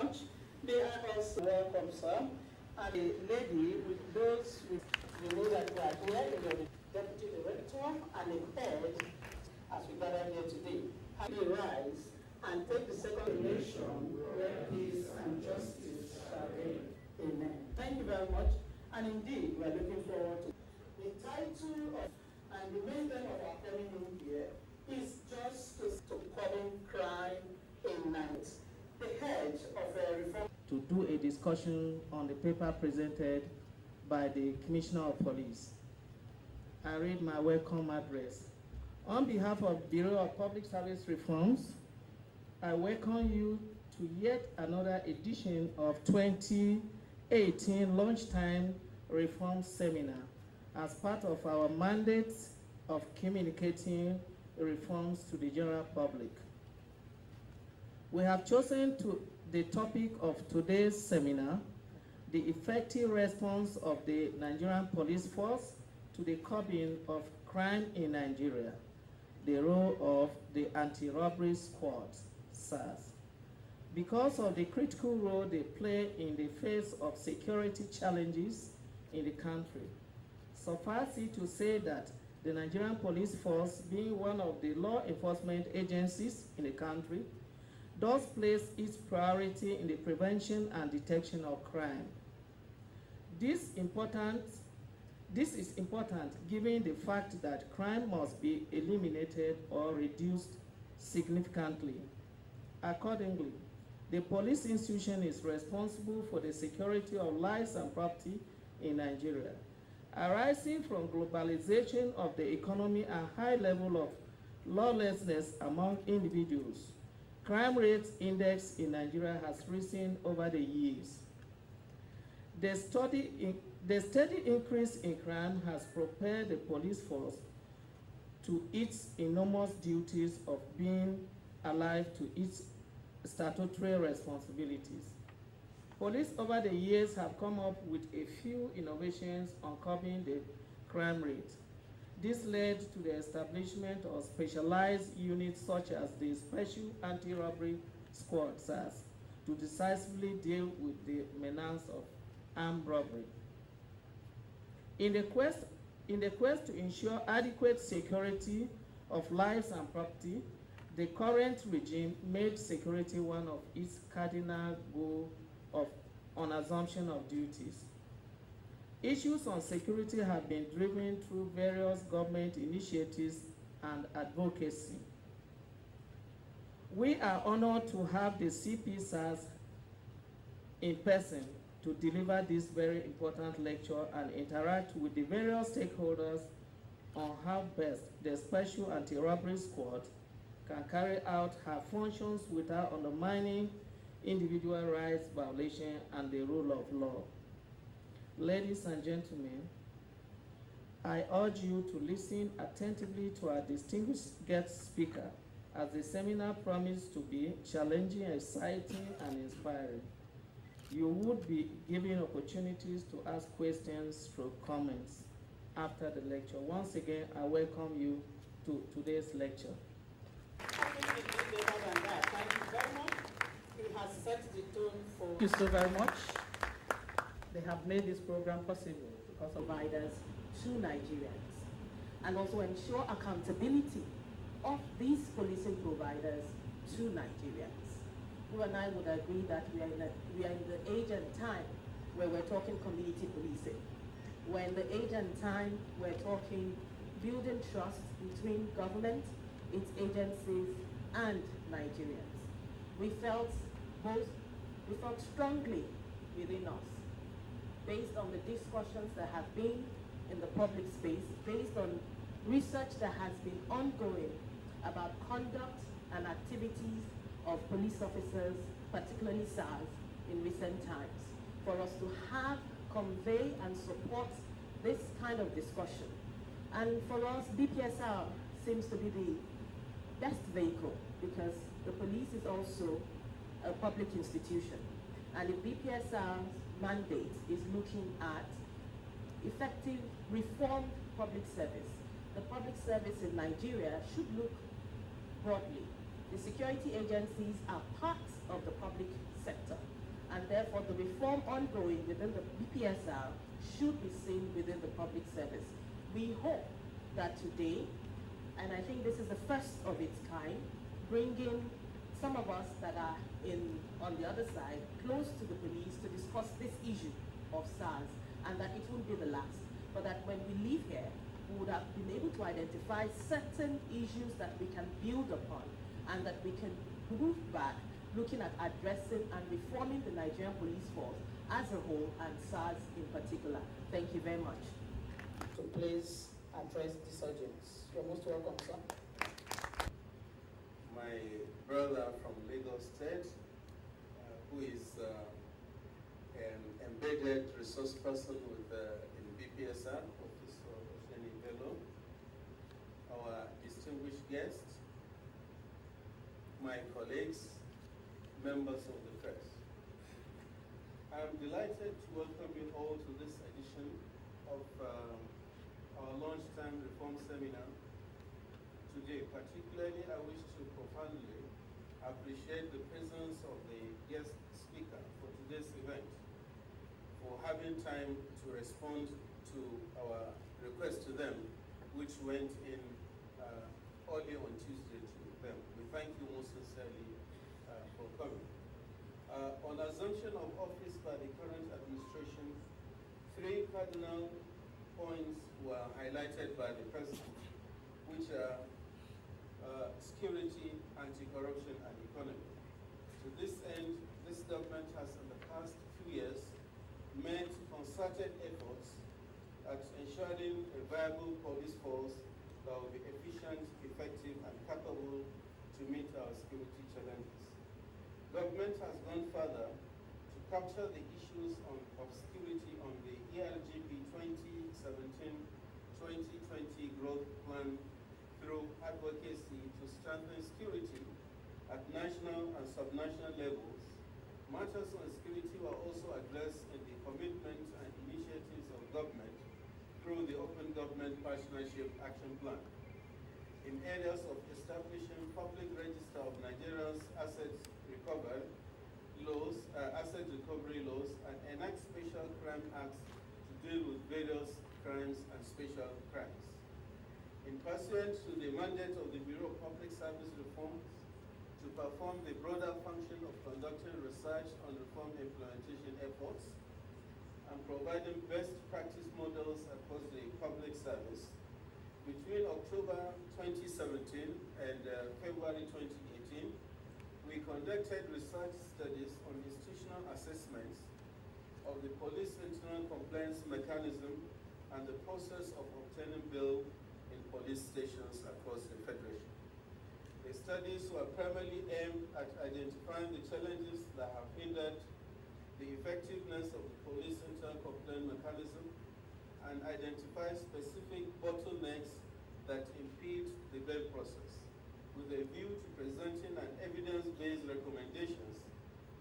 lunch. May I also welcome, sir, and a lady with those with the name that we are here, the Deputy Director and the head, as we gather here today. Happy rise and take the second nation where peace and justice shall reign. Amen. Thank you very much. And indeed, we are looking forward to the title of, and the main theme of our coming in here is justice to curb crime in night. The head of a reform to do a discussion on the paper presented by the Commissioner of Police. I read my welcome address. On behalf of Bureau of Public Service Reforms, I welcome you to yet another edition of 2018 Lunchtime Reform Seminar as part of our mandate of communicating reforms to the general public. We have chosen the topic of today's seminar, the effective response of the Nigerian police force to the curbing of crime in Nigeria, the role of the anti-robbery squad, SARS. Because of the critical role they play in the face of security challenges in the country, suffice it to say that the Nigerian police force, being one of the law enforcement agencies in the country, does place its priority in the prevention and detection of crime. This is important given the fact that crime must be eliminated or reduced significantly. Accordingly, the police institution is responsible for the security of lives and property in Nigeria. Arising from globalization of the economy and high level of lawlessness among individuals, crime rate index in Nigeria has risen over the years. The steady increase in crime has propelled the police force to its enormous duties of being alive to its statutory responsibilities. Police over the years have come up with a few innovations on curbing the crime rate. This led to the establishment of specialized units such as the Special Anti-Robbery Squad, SARS, to decisively deal with the menace of armed robbery. In the quest to ensure adequate security of lives and property, the current regime made security one of its cardinal goals on assumption of duties. Issues on security have been driven through various government initiatives and advocacy. We are honored to have the CPSARS in person to deliver this very important lecture and interact with the various stakeholders on how best the Special Anti-Robbery Squad can carry out her functions without undermining individual rights violation and the rule of law. Ladies and gentlemen, I urge you to listen attentively to our distinguished guest speaker, as the seminar promises to be challenging, exciting, and inspiring. You would be given opportunities to ask questions through comments after the lecture. Once again, I welcome you to today's lecture. Thank you very much. It has set the tone for... Thank you so very much. They have made this program possible because of providers to Nigerians, and also ensure accountability of these policing providers to Nigerians. You and I would agree that we are in the age and time where we're talking community policing. We're in the age and time we're talking building trust between government, its agencies, and Nigerians. We felt strongly within us, based on the discussions that have been in the public space, based on research that has been ongoing about conduct and activities of police officers, particularly SARS, in recent times, for us to convey and support this kind of discussion. And for us, BPSR seems to be the best vehicle, because the police is also a public institution. And the BPSR's mandate is looking at effective reformed public service. The public service in Nigeria should look broadly. The security agencies are part of the public sector. and therefore the reform ongoing within the BPSR should be seen within the public service. We hope that today, and I think this is the first of its kind, bringing some of us that are on the other side close to the police to discuss this issue of SARS, and that it won't be the last, but that when we leave here, we would have been able to identify certain issues that we can build upon, and that we can move back looking at addressing and reforming the Nigerian police force as a whole and SARS in particular. Thank you very much. To please address this audience. You're most welcome, sir. My brother from Lagos State, who is an embedded resource person with in BPSR, Office of Sheni Bello, our distinguished guests, my colleagues, members of the press. I am delighted to welcome you all to this edition of our lunchtime reform seminar. Today, particularly, I wish to profoundly appreciate the presence of the guest speaker for today's event, for having time to respond to our request to them, which went in early on Tuesday to them. We thank you most sincerely for coming. On assumption of office by the current administration, 3 cardinal points were highlighted by the President, which are security, anti-corruption, and economy. To this end, this government has in the past few years made concerted efforts at ensuring a viable police force that will be efficient, effective, and capable to meet our security challenges. Government has gone further to capture the issues of security on the ERGP 2017-2020 growth plan through advocacy to strengthen security at national and subnational levels. Matters on security were also addressed in the commitments and initiatives of government through the Open Government Partnership Action Plan. In areas of establishing public register of Nigerians' assets recovered, asset recovery laws, and enact special crime acts to deal with various crimes and special crimes. In pursuant to the mandate of the Bureau of Public Service Reforms to perform the broader function of conducting research on reform implementation efforts and providing best practice models across the public service, between October 2017 and February 2018, we conducted research studies on institutional assessments of the police internal complaints mechanism and the process of obtaining bail in police stations across the Federation. The studies were primarily aimed at identifying the challenges that have hindered the effectiveness of the police internal complaint mechanism and identify specific bottlenecks that impede the bail process, with a view to presenting an evidence-based recommendations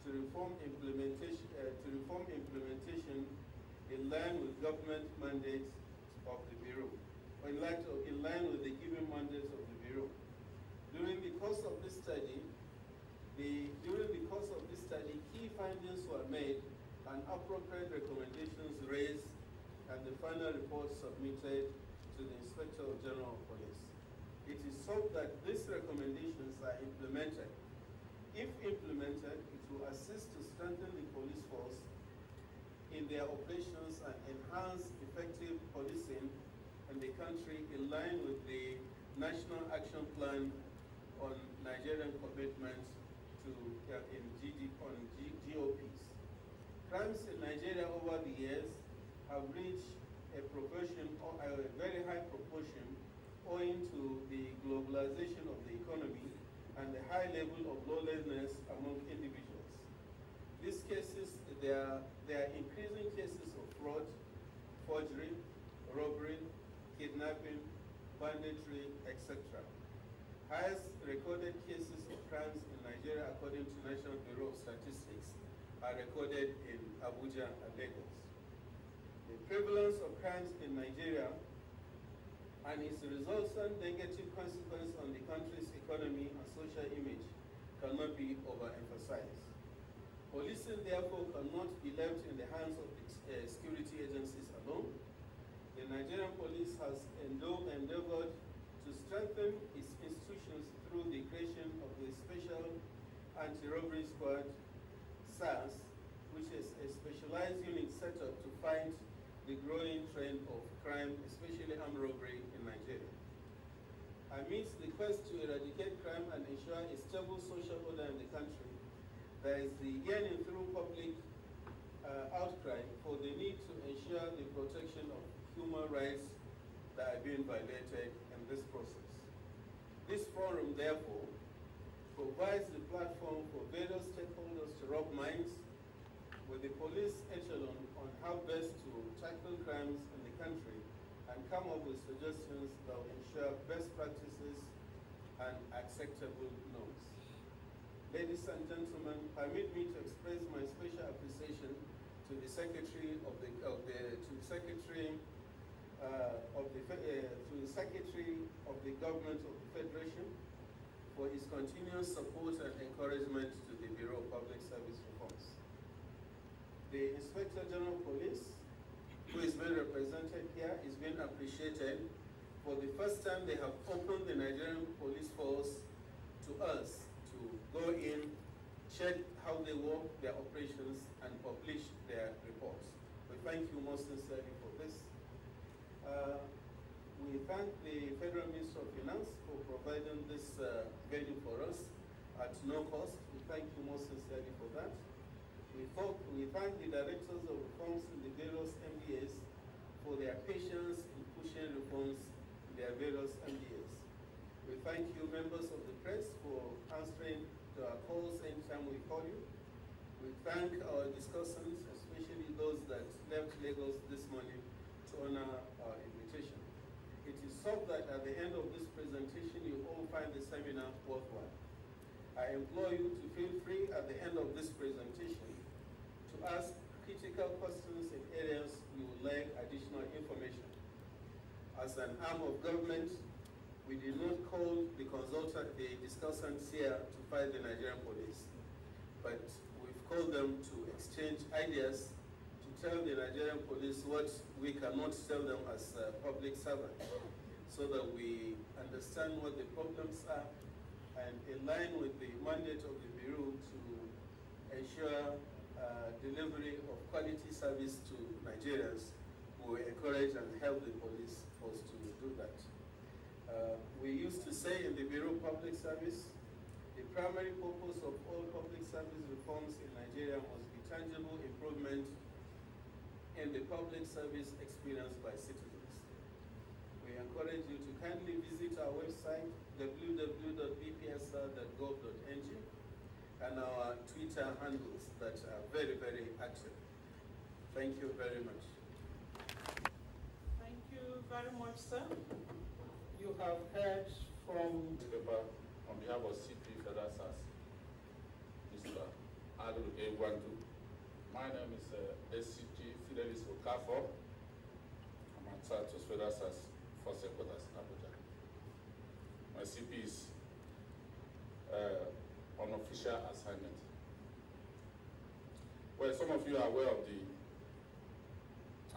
to reform implementation in line with government mandates of the Bureau, or in line with the given mandates of the Bureau. During the course of this study, key findings were made and appropriate recommendations raised, and the final report submitted to the Inspector General of Police. It is hoped that these recommendations are implemented. If implemented, it will assist to strengthen the police force in their operations and enhance effective policing in the country in line with the National Action Plan on Nigerian commitments to GOPs. Crimes in Nigeria over the years have reached a very high proportion owing to the globalization of the economy and the high level of lawlessness among individuals. These cases, there are increasing cases of fraud, forgery, robbery, kidnapping, banditry, etc. Highest recorded cases of crimes in Nigeria, according to National Bureau of Statistics, are recorded in Abuja and Lagos. The prevalence of crimes in Nigeria and its resultant negative consequence on the country's economy and social image cannot be overemphasized. Policing, therefore, cannot be left in the hands of the security agencies alone. The Nigerian police has endeavored to strengthen its institutions through the creation of the Special Anti-Robbery Squad, SARS, which is a specialized unit set up to fight the growing trend of crime, especially armed robbery in Nigeria. Amidst the quest to eradicate crime and ensure a stable social order in the country, there is the yearning through public outcry for the need to ensure the protection of human rights that are being violated in this process. This forum, therefore, provides the platform for various stakeholders to rub minds with the police echelon on how best to tackle crimes in the country and come up with suggestions that will ensure best practices and acceptable norms. Ladies and gentlemen, permit me to express my special appreciation to the Secretary of the Government of the Federation for his continuous support and encouragement to the Bureau of Public Service Reforms. The Inspector General of Police, who is being represented here, is being appreciated. For the first time, they have opened the Nigerian police force to us to go in, check how they work, their operations, and publish their reports. We thank you most sincerely for this. We thank the Federal Minister of Finance for providing this venue for us at no cost. We thank you most sincerely for that. We thank the directors of reforms in the various MDAs for their patience in pushing reforms in their various MDAs. We thank you, members of the press, for answering to our calls anytime we call you. We thank our discussants, especially those that left Lagos this morning to honor our invitation. It is so that at the end of this presentation, you all find the seminar worthwhile. I implore you to feel free at the end of this presentation to ask critical questions in areas you would like additional information. As an arm of government, we did not call the discussants here to fight the Nigerian police, but we've called them to exchange ideas, to tell the Nigerian police what we cannot tell them as public servants, so that we understand what the problems are and align with the mandate of the Bureau to ensure delivery of quality service to Nigerians who encourage and help the police force to do that. We used to say in the Bureau of Public Service, the primary purpose of all public service reforms in Nigeria must be tangible improvement in the public service experienced by citizens. We encourage you to kindly visit our website, www.bpsr.gov.ng, and our Twitter handles that are very, very active. Thank you very much. Thank you very much, sir. You have heard from on behalf of CP Federal SARS, Mr. Adu Egwandu. My name is SCG Fidelis Okafor. I'm at SARS Federal SARS Force Headquarters in Abuja. My CP is on official assignment. Well, some of you are aware of the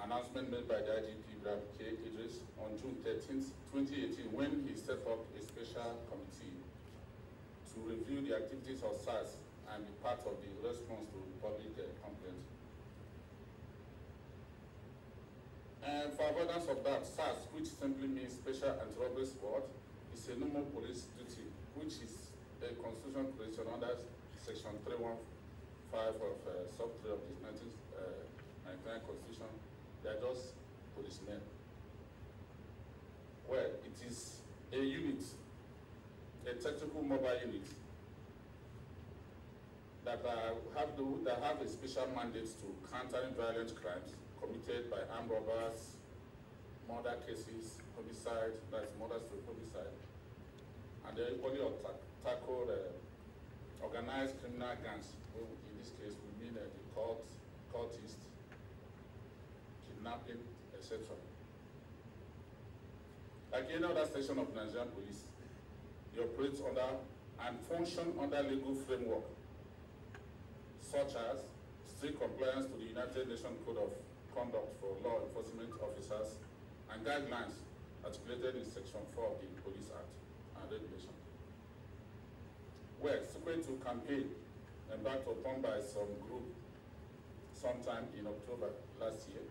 announcement made by the IGP Ibrahim K. Idris on June 13th, 2018, when he set up a special committee to review the activities of SARS and be part of the response to public complaints. And for avoidance of that, SARS, which simply means Special Anti-Robbery Squad, is a normal police duty, which is a constitutional provision under Section 315 of Sub 3 of the 1999 Constitution. They are just policemen. Well, it is a unit, a tactical mobile unit that have a special mandate to counter violent crimes committed by armed robbers, murder cases, homicide, that's murder stroke homicide, and they equally tackle organized criminal gangs. In this case, we mean the cultists, kidnapping, etc. Like any other station of Nigerian police, they operate under and function under legal framework such as strict compliance to the United Nations Code of Conduct for Law Enforcement Officers and guidelines articulated in Section 4 of the Police Act and Regulation. Well, subsequent to campaign embarked upon by some group sometime in October last year,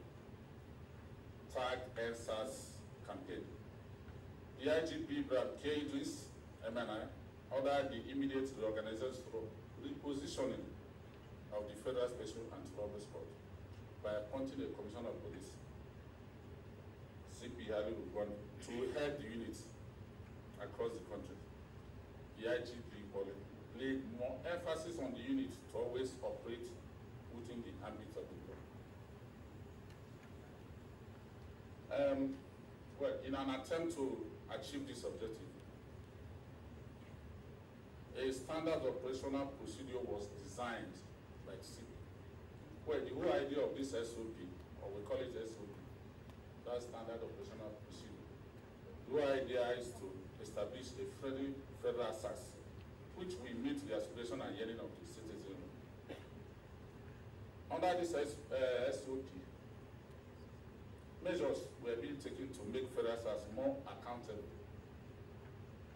tagged F-SARS campaign. The IGP, Brad K. Idris, MNI, ordered the immediate reorganization for repositioning of the Federal Special Anti-Robbery Squad by appointing a Commissioner of Police, CP Ali Rugwan, to head the units across the country. The IGP laid more emphasis on the unit to always operate within the ambit of the law. Well, in an attempt to achieve this objective, a standard operational procedure was designed by the CP. Well, the whole idea of this SOP, or we call it SOP, that's standard operational procedure. The whole idea is to establish a federal SARS, which will meet the aspiration and yearning of the citizen. Under this SOP, measures were being taken to make federal SARS more accountable,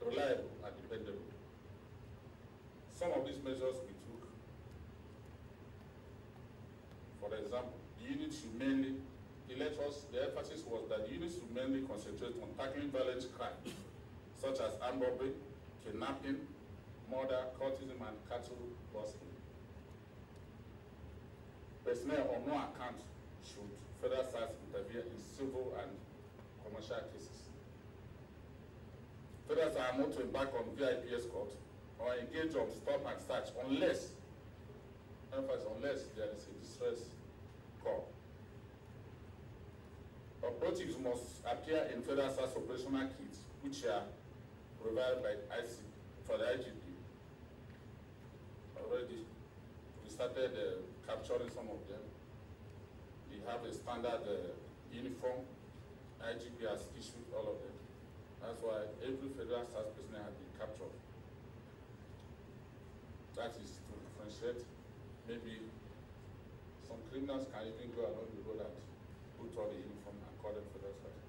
reliable, and dependable. Some of these measures we took, for example, the unit should mainly, the emphasis was that the unit should mainly concentrate on tackling violent crime, such as armed robbery, kidnapping, murder, cultism, and cattle busting. Personnel on no account should federal SARS interfere in civil and commercial cases. Federal SARS are not to embark on VIP escort or engage on stop and search unless there is a distress call. Operatives must appear in federal SARS operational kits, which are provided by for the IGP. Already, we started capturing some of them. They have a standard uniform. IGP has issued all of them. That's why every federal SARS personnel has been captured. That is to differentiate. Maybe some criminals can even go along the road and put on the uniform and call them federal SARS.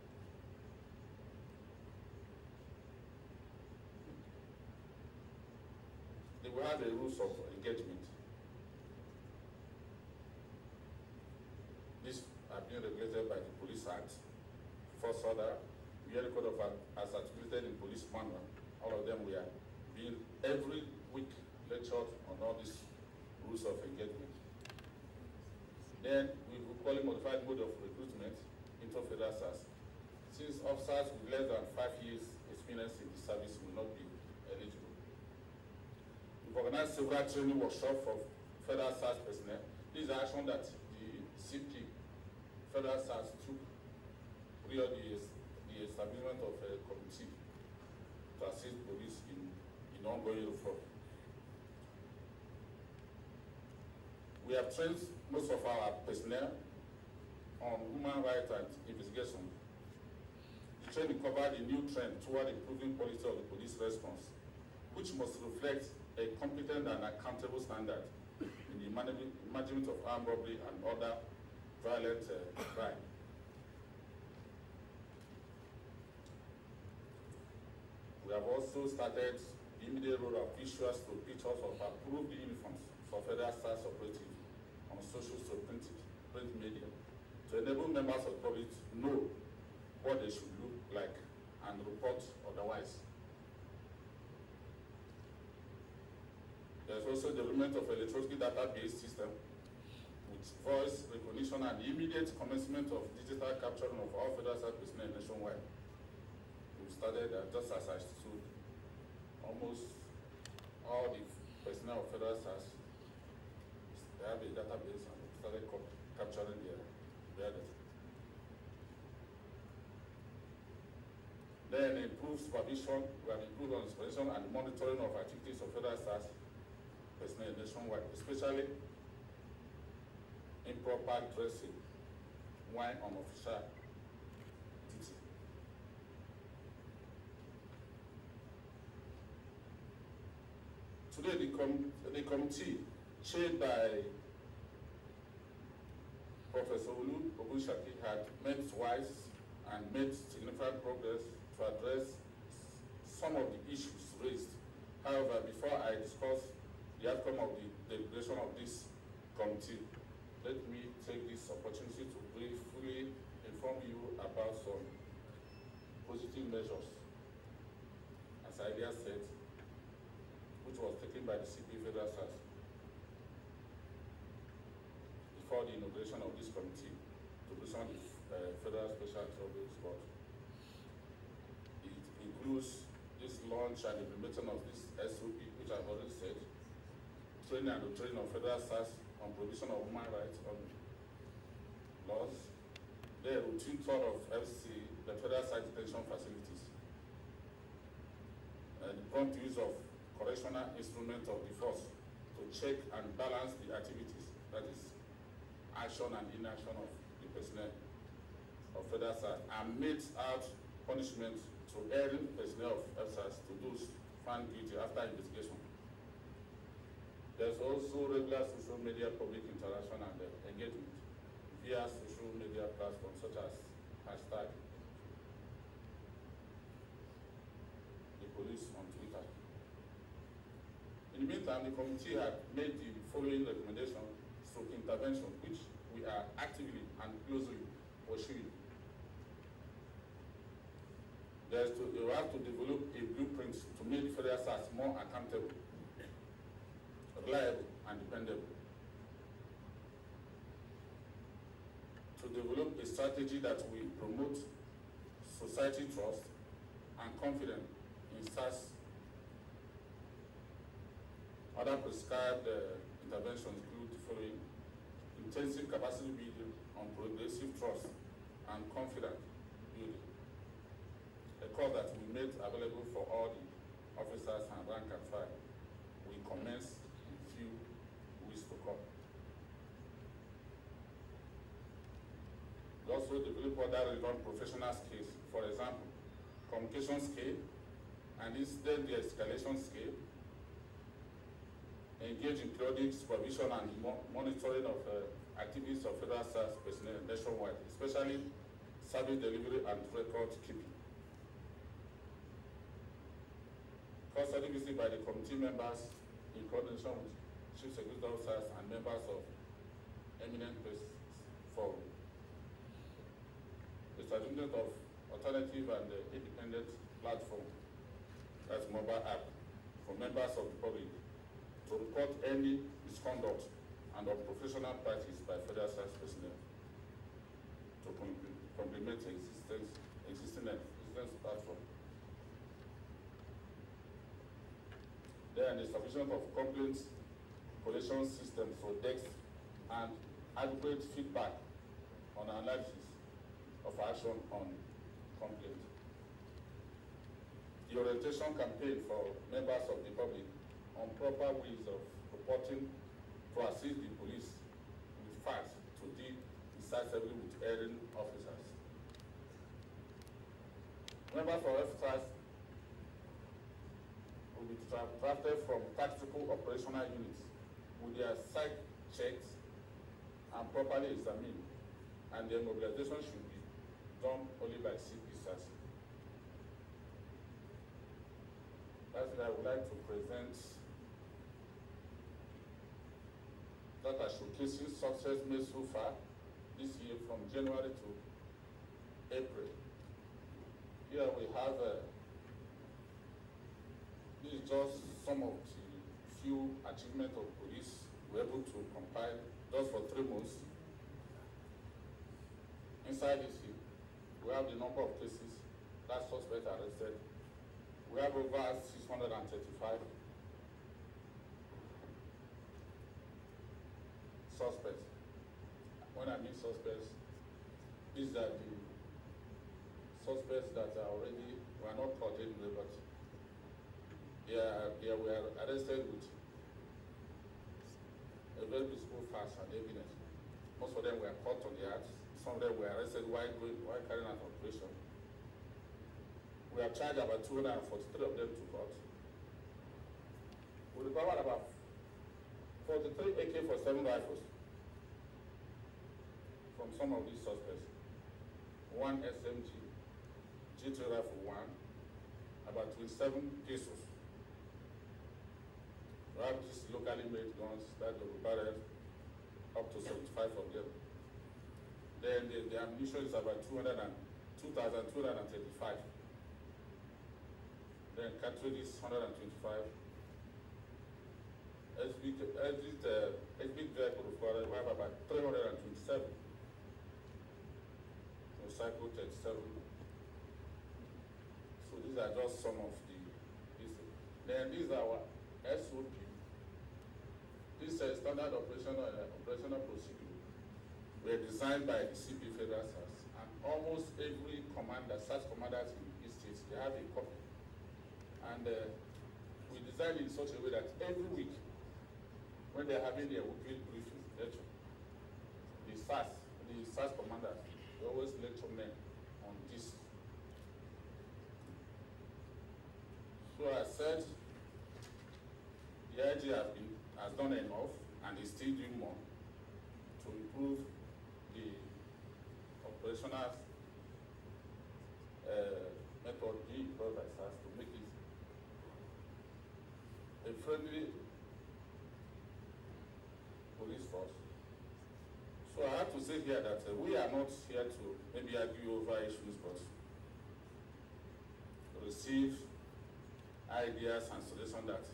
They will have the rules of engagement. These are being regulated by the Police Act, First Order, Union Code of as articulated in Police Manual. All of them were being every week lectured on all these rules of engagement. Then we will call it modified mode of recruitment into federal SARS. Since officers with less than 5 years experience in the service will not be eligible. We've organized several training workshops for federal SARS personnel. This is action that the CP federal SARS took prior to the establishment of a committee to assist police in ongoing reform. We have trained most of our personnel on human rights and investigation. The training covered a new trend toward improving quality of the police response, which must reflect a competent and accountable standard in the management of armed robbery and other violent crime. We have also started the immediate role of visuals to pictures of approved uniforms for federal SARS operatives on social print media to enable members of the public to know what they should look like and report otherwise. There's also development of electronic database system with voice recognition and immediate commencement of digital capturing of all federal SARS personnel nationwide. We started just as I stood, almost all the personnel of federal SARS, they have a database and we started capturing their data. Then improved supervision, we have improved on supervision and monitoring of activities of federal SARS personnel nationwide, especially improper dressing, while unofficial duty. Today, the committee chaired by Professor Olu Ogunshaki, had met twice and made significant progress to address some of the issues raised. However, before I discuss the outcome of the deliberation of this committee, let me take this opportunity to briefly inform you about some positive measures, as I earlier said, which was taken by the CP Federal SARS before the inauguration of this committee to present the Federal Special Trouble Squad. It includes this launch and implementation of this SOP, which I've already said, training and retraining of Federal SARS on provision of human rights on laws, the routine tour of FC, the Federal SARS detention facilities, and the prompt use of correctional instrument of the force to check and balance the activities, that is, action and inaction of the personnel of Federal SARS, and mete out punishment to erring personnel of F-SARS to those found guilty after investigation. There's also regular social media public interaction and engagement via social media platforms such as hashtag the police on Twitter. In the meantime, the committee had made the following recommendation for intervention, which we are actively and closely pursuing. You have to develop a blueprint to make the Federal SARS more accountable, reliable, and dependable. To develop a strategy that will promote society trust and confidence in SARS. Other prescribed interventions include the following: intensive capacity building on progressive trust and confidence building, a course that we made available for all the officers and rank and file. We commence in few weeks to come. We also develop other relevant professional skills, for example, communication skill and incident de-escalation skill, engage in periodic supervision and monitoring of activities of Federal SARS personnel nationwide, especially service delivery and record keeping. Custody visit by the committee members in coordination with Chief Security Officers and members of eminent press forum. The establishment of alternative and independent platform, that's mobile app, for members of the public to report any misconduct and unprofessional practice by Federal SARS personnel to complement existing platform. Then the establishment of complaints collection systems for DEX and adequate feedback on analysis of action on complaint. The orientation campaign for members of the public on proper ways of reporting to assist the police with facts to deal decisively with erring officers. Members of F-SARS will be drafted from tactical operational units with their psych checked and properly examined, and their mobilization should be done only by CPSARS. Lastly, I would like to present data showcasing success made so far this year from January to April. Here we have, this is just some of the few achievements of police were able to compile just for 3 months. Inside this here, we have the number of cases that suspects arrested. We have over 635 suspects. When I mean suspects, these are the suspects that are already, were not caught anyway, but they were arrested with a very visible facts and evidence. Most of them were caught on the act. Some of them were arrested while carrying out operation. We have charged about 243 of them to court. We recovered about 43 AK-47 rifles from some of these suspects, 1 SMG, G3 rifle 1, about 27 pistols. We have these locally made guns that will be barreled up to 75 of them. Then the ammunition is about 2,235. Then cartridges 125. HB vehicle required, we have about 327. Motorcycle 37. So these are just some of the pieces. Then these are our SOP. This is standard operational procedure. Were designed by the CP Federal SARS, and almost every commander, SARS commanders in these states, they have a copy. And we designed it in such a way that every week, when they're having their weekly briefing lecture, the SARS commanders, they always lecture men on this. So I said, the IG has done enough and is still doing more to improve the operational method being employed by SARS to make it a friendly police force. So I have to say here that we are not here to maybe argue over issues, but to receive ideas and suggestions that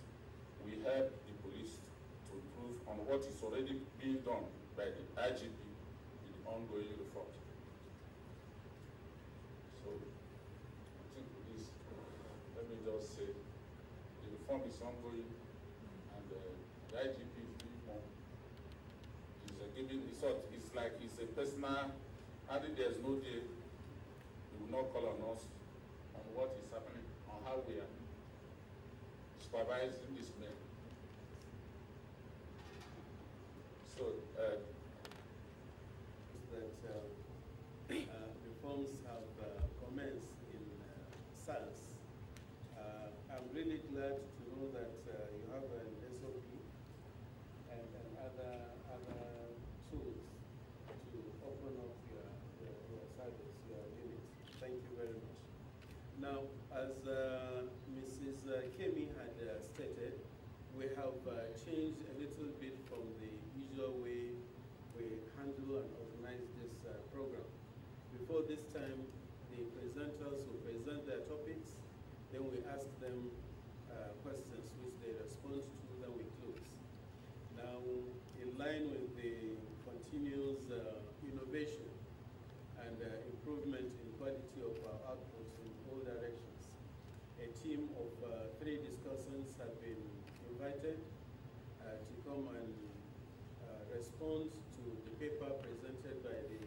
we help the police to improve on what is already being done by the IGP in the ongoing reform. So I think with this, let me just say the reform is ongoing, and the IGP is doing more. It's like it's a personal, I think there's no day he will not call on us on what is happening, on how we are supervising this men. So that reforms have commenced in SARS. I'm really glad to know that you have an SOP and other tools to open up your service, your units. Thank you very much. Now, as Mrs. Kemi had stated, we have changed a little bit from the usual way we handle and organize this program. Before this time, the presenters will present their topics, then we ask them questions which they respond to, then we close. Now, in line with the continuous innovation and improvement in quality of our outputs in all directions, a team of 3 discussants have been invited to come and respond to the paper presented by the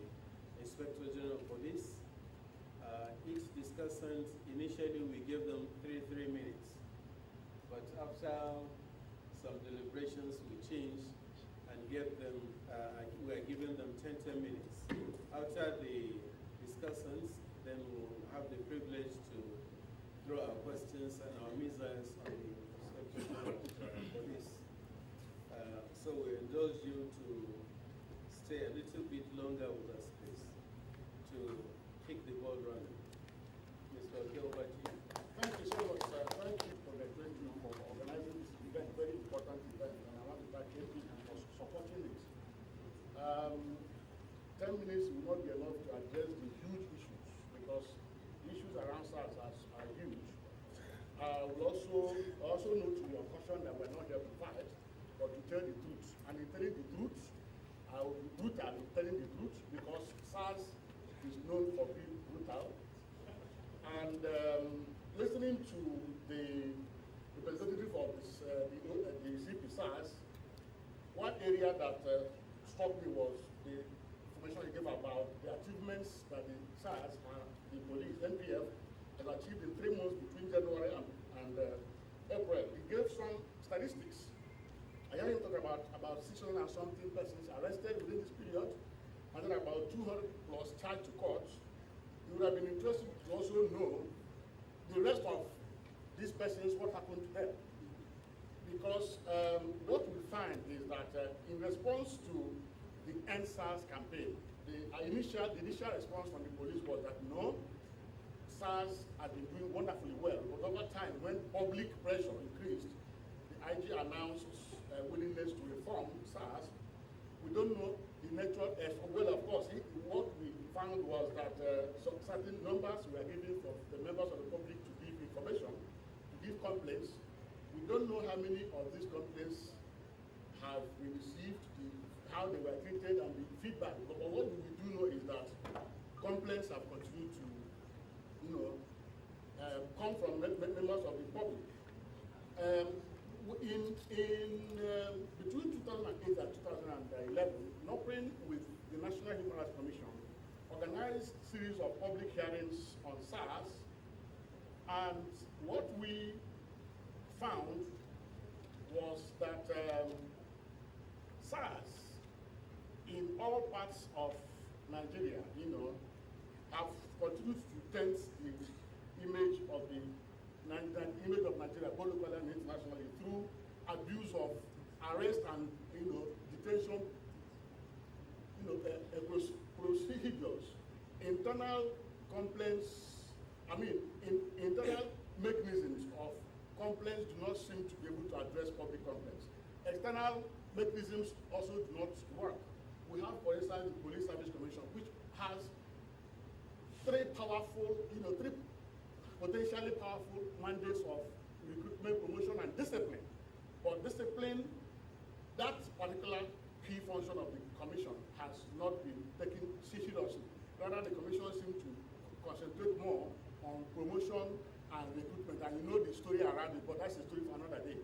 Inspector General of Police. Each discussant, initially we gave them 3 minutes, but after some deliberations we changed and gave them, we are giving them 10 minutes. After the discussants, then we'll have the privilege to throw our questions and our missiles on the Inspector General of Police. So we indulge you to stay a little bit longer with us, please, to kick the ball running. Mr. Gilbert, over to you. Thank you so much, sir. Thank you for the great for organizing this event, very important event, and I want to thank KP for supporting it. 10 minutes will not be enough to address the huge issues, because the issues around SARS are huge. We'll also note to your caution that we're not here to fight, but to tell the truth. And in telling the truth, I will be brutal in telling the truth, because SARS is known for being brutal. And listening to the representative of the CP SARS, one area that struck me was the information he gave about the achievements that the SARS and the police, NPF, has achieved in 3 months between January and April. He gave some statistics. I heard him talk about 600 and something persons arrested within this period, and then about 200 plus charged to court. You would have been interested to also know the rest of these persons, what happened to them. Because what we find is that in response to the F-SARS campaign, the initial response from the police was that no, SARS had been doing wonderfully well, but over time, when public pressure increased, the IG announced willingness to reform SARS. We don't know the nature of, well, of course, what we found was that some certain numbers were given for the members of the public to give information, to give complaints. We don't know how many of these complaints have been received, how they were treated, and the feedback. But what we do know is that complaints have continued to, come from members of the public. Between 2008 and 2011, NOPRIN with the National Human Rights Commission organized a series of public hearings on SARS, and what we found was that SARS in all parts of Nigeria, have continued to taint the image of Nigeria, both locally and internationally, through abuse of arrest and detention, procedures, internal complaints. Internal mechanisms of complaints do not seem to be able to address public complaints. External mechanisms also do not work. We have, for instance, the Police Service Commission, which has three potentially powerful mandates of recruitment, promotion, and discipline. But discipline, that particular key function of the commission, has not been taken seriously. Rather, the commission seems to concentrate more on promotion and recruitment, and you know the story around it, but that's a story for another day.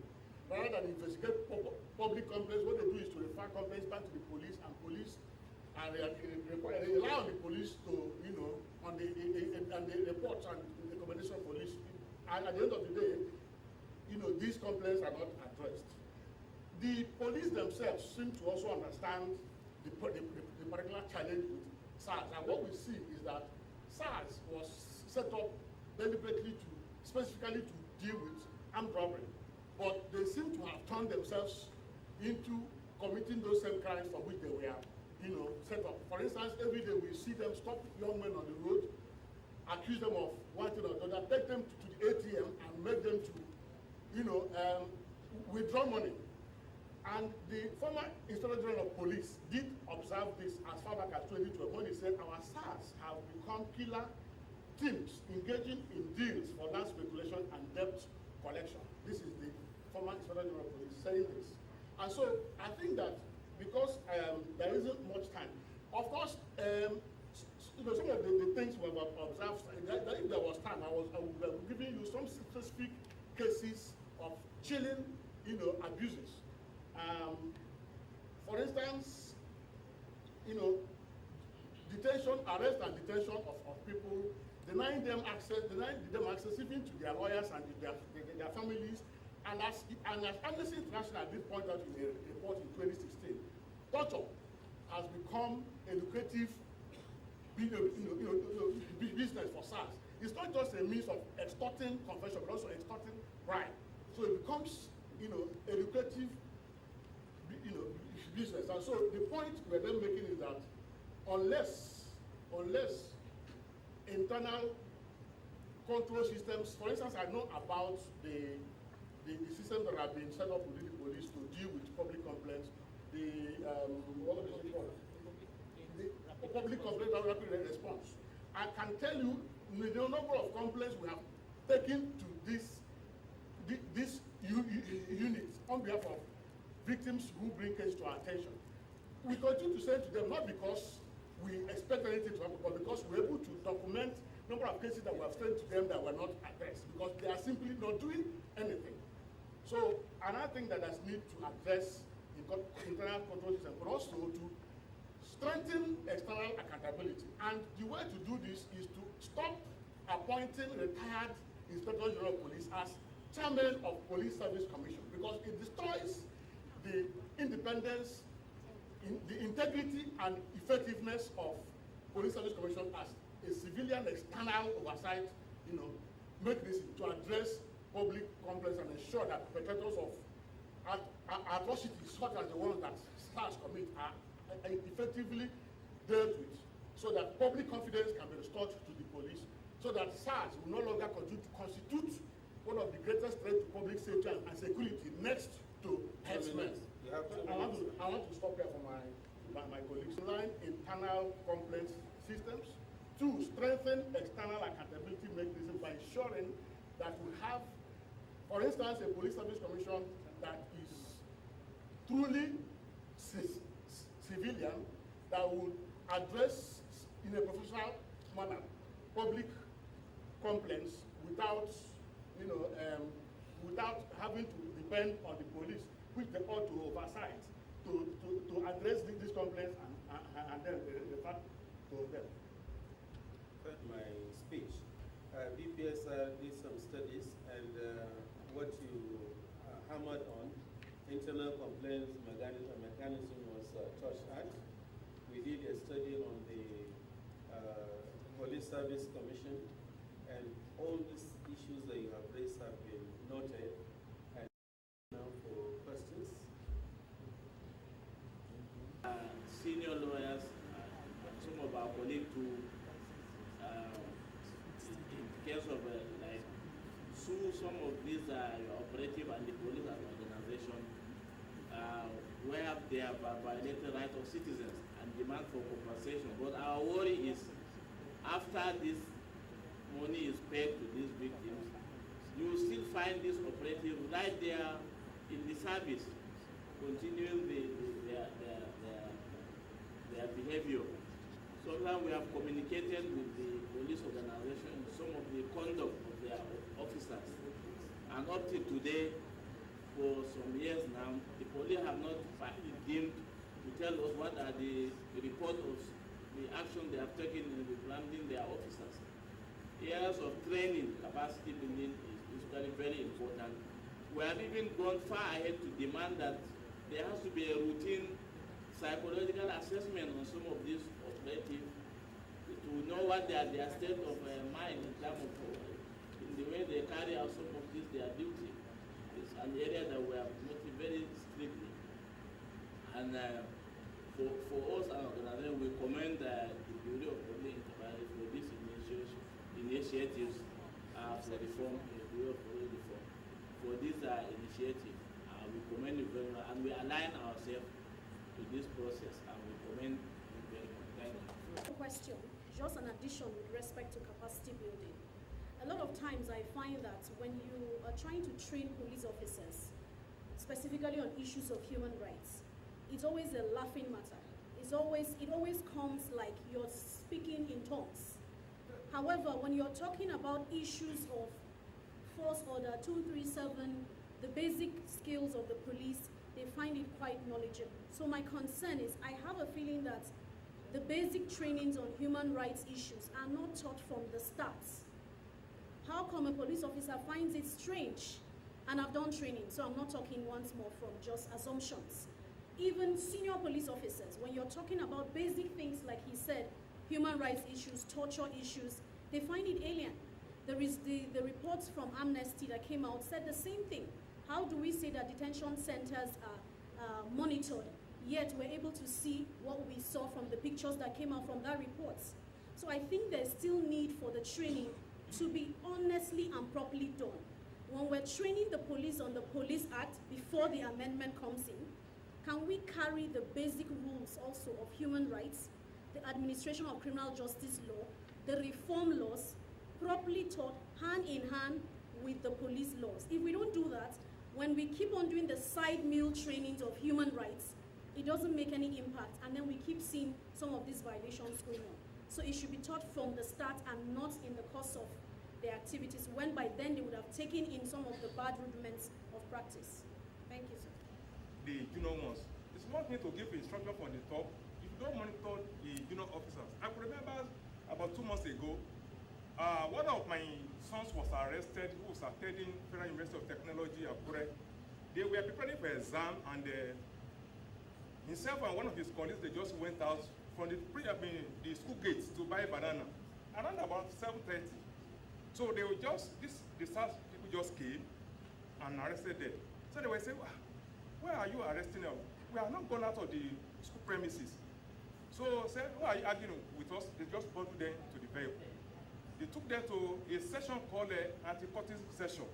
Rather than investigate public complaints, what they do is to refer complaints back to the police, and police and they rely on the police to, on the reports and the recommendation of police. And at the end of the day, these complaints are not addressed. The police themselves seem to also understand the particular challenge with SARS. And what we see is that SARS was set up deliberately specifically to deal with armed robbery. But they seem to have turned themselves into committing those same crimes for which they were, set up. For instance, every day we see them stop young men on the road, accuse them of one thing or another, take them to the ATM and make them to, withdraw money. And the former Inspector General of Police did observe this as far back as 2012 when he said our SARS have become killer teams engaging in deals for land speculation and debt collection. This is the former Inspector General of Police saying this. And so I think that because there isn't much time, of course, some of the things we have observed, that if there was time, I would have given you some specific cases of chilling, abuses. For instance, arrest and detention of people, denying them access even to their lawyers and their families. And as Amnesty International did point out in a report in 2016, torture has become a lucrative business for SARS. It's not just a means of extorting confession, but also extorting bribe. So it becomes, a lucrative, business. And so the point we're then making is that unless internal control systems, for instance, I know about the systems that have been set up within the police to deal with public complaints, the public complaint and rapid response. I can tell you the number of complaints we have taken to this unit on behalf of victims who bring cases to our attention. We continue to send to them not because we expect anything to happen, but because we're able to document number of cases that we have sent to them that were not addressed, because they are simply not doing anything. So another thing that there's need to address in internal control system, but also to strengthen external accountability. And the way to do this is to stop appointing retired Inspector General of Police as chairman of Police Service Commission, because it destroys the independence, the integrity and effectiveness of Police Service Commission as a civilian external oversight, mechanism to address public complaints and ensure that perpetrators of atrocities such as the ones that SARS commit are effectively dealt with, so that public confidence can be restored to the police, so that SARS will no longer continue to constitute one of the greatest threats to public safety and security next to herdsmen. I want to stop here for my colleagues. Line internal complaints systems. 2, strengthen external accountability mechanisms by ensuring that we have, for instance, a police service commission that is truly civilian, that will address in a professional manner public complaints without, without having to depend on the police, which they ought to oversight to address these complaints and then refer to them. My speech. BPSR did some studies, and what you hammered on, internal complaints mechanism was touched at. We did a study on the Police Service Commission, and all these issues that you have raised have been noted. And now for questions. Senior lawyers, some of our colleagues who, in case of like, sue some of these operative and the police as organization, where they have violated the right of citizens and demand for compensation. But our worry is, after this money is paid to these victims, you will still find this operative right there in the service, continuing their behavior. Sometimes we have communicated with the police organization in some of the conduct of their officers. And up to today, for some years now, the police have not deemed to tell us what are the report of the action they have taken in reprimanding their officers. Areas of training, capacity building is very, very important. We have even gone far ahead to demand that there has to be a routine psychological assessment on some of these operatives to know what their state of mind in terms of in the way they carry out some of this their duty. It's an area that we have noted very strictly. And for us as an organization, we commend the Bureau of Public Inquiry for these initiatives for reform, the Bureau of Public Reform. For this initiative, we commend you very much, and we align ourselves to this process, and we commend you very much. Thank you. Question, just an addition with respect to capacity building. A lot of times I find that when you are trying to train police officers, specifically on issues of human rights, it's always a laughing matter. It always comes like you're speaking in tongues. However, when you're talking about issues of Force Order 237, the basic skills of the police, they find it quite knowledgeable. So my concern is, I have a feeling that the basic trainings on human rights issues are not taught from the start. How come a police officer finds it strange? And I've done training, so I'm not talking once more from just assumptions. Even senior police officers, when you're talking about basic things like he said, human rights issues, torture issues, they find it alien. There is the reports from Amnesty that came out said the same thing. How do we say that detention centers are monitored, yet we're able to see what we saw from the pictures that came out from that report? So I think there's still need for the training to be honestly and properly done. When we're training the police on the Police Act before the amendment comes in, can we carry the basic rules also of human rights, the administration of criminal justice law, the reform laws, properly taught hand in hand with the police laws? If we don't do that, when we keep on doing the side meal trainings of human rights, it doesn't make any impact, and then we keep seeing some of these violations going on. So it should be taught from the start and not in the course of their activities, when by then they would have taken in some of the bad rudiments of practice. Thank you, sir. The junior ones. It's one thing to give instruction from the top. If you don't monitor the junior officers. I could remember about 2 months ago, one of my sons was arrested who was attending Federal University of Technology, Akure. They were preparing for exam, and himself and one of his colleagues, they just went out from the school gates to buy banana around about 7:30. So they were the SARS people just came and arrested them. So they were saying, why are you arresting them? we are not gone out of the school premises. So said, why are you arguing with us? They just bundled them to the vehicle. They took them to a session called anti-cultism session.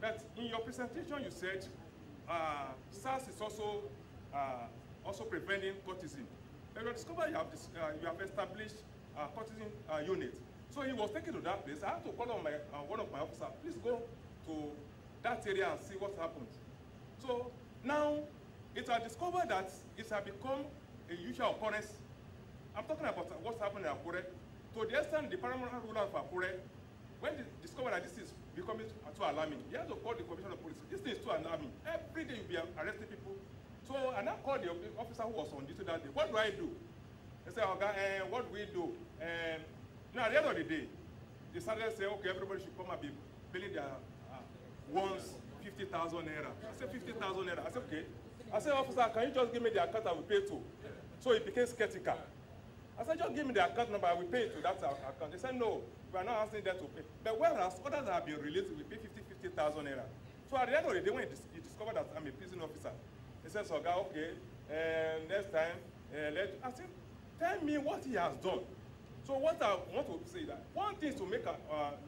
But in your presentation, you said SARS is also preventing cultism. And you discovered you have established cultism unit. So he was taken to that place. I had to call on one of my officers, please go to that area and see what happened. So now it has discovered that it has become a usual occurrence. I'm talking about what's happening in Akure. To the extent the paramount ruler of Akure, when they discover that this is becoming too alarming, he has to call the commissioner of police. This thing is too alarming. Every day you'll be arresting people. So I now called the officer who was on duty that day. What do I do? They said, okay, what do we do? Now at the end of the day, they started saying, okay, everybody should come and be billing their once 50,000 naira. I said 50,000 naira. I said, okay. I said, officer, can you just give me the account I will pay to? So it became skeptical. I said, just give me the account number, I will pay to that account. They said, no, we are not asking them to pay. But whereas others have been released, we pay 50,000 naira. So at the end of the day, when he discovered that I'm a prison officer, he said, so, okay, next time, I said, tell me what he has done. So what I want to say is that one thing is to make a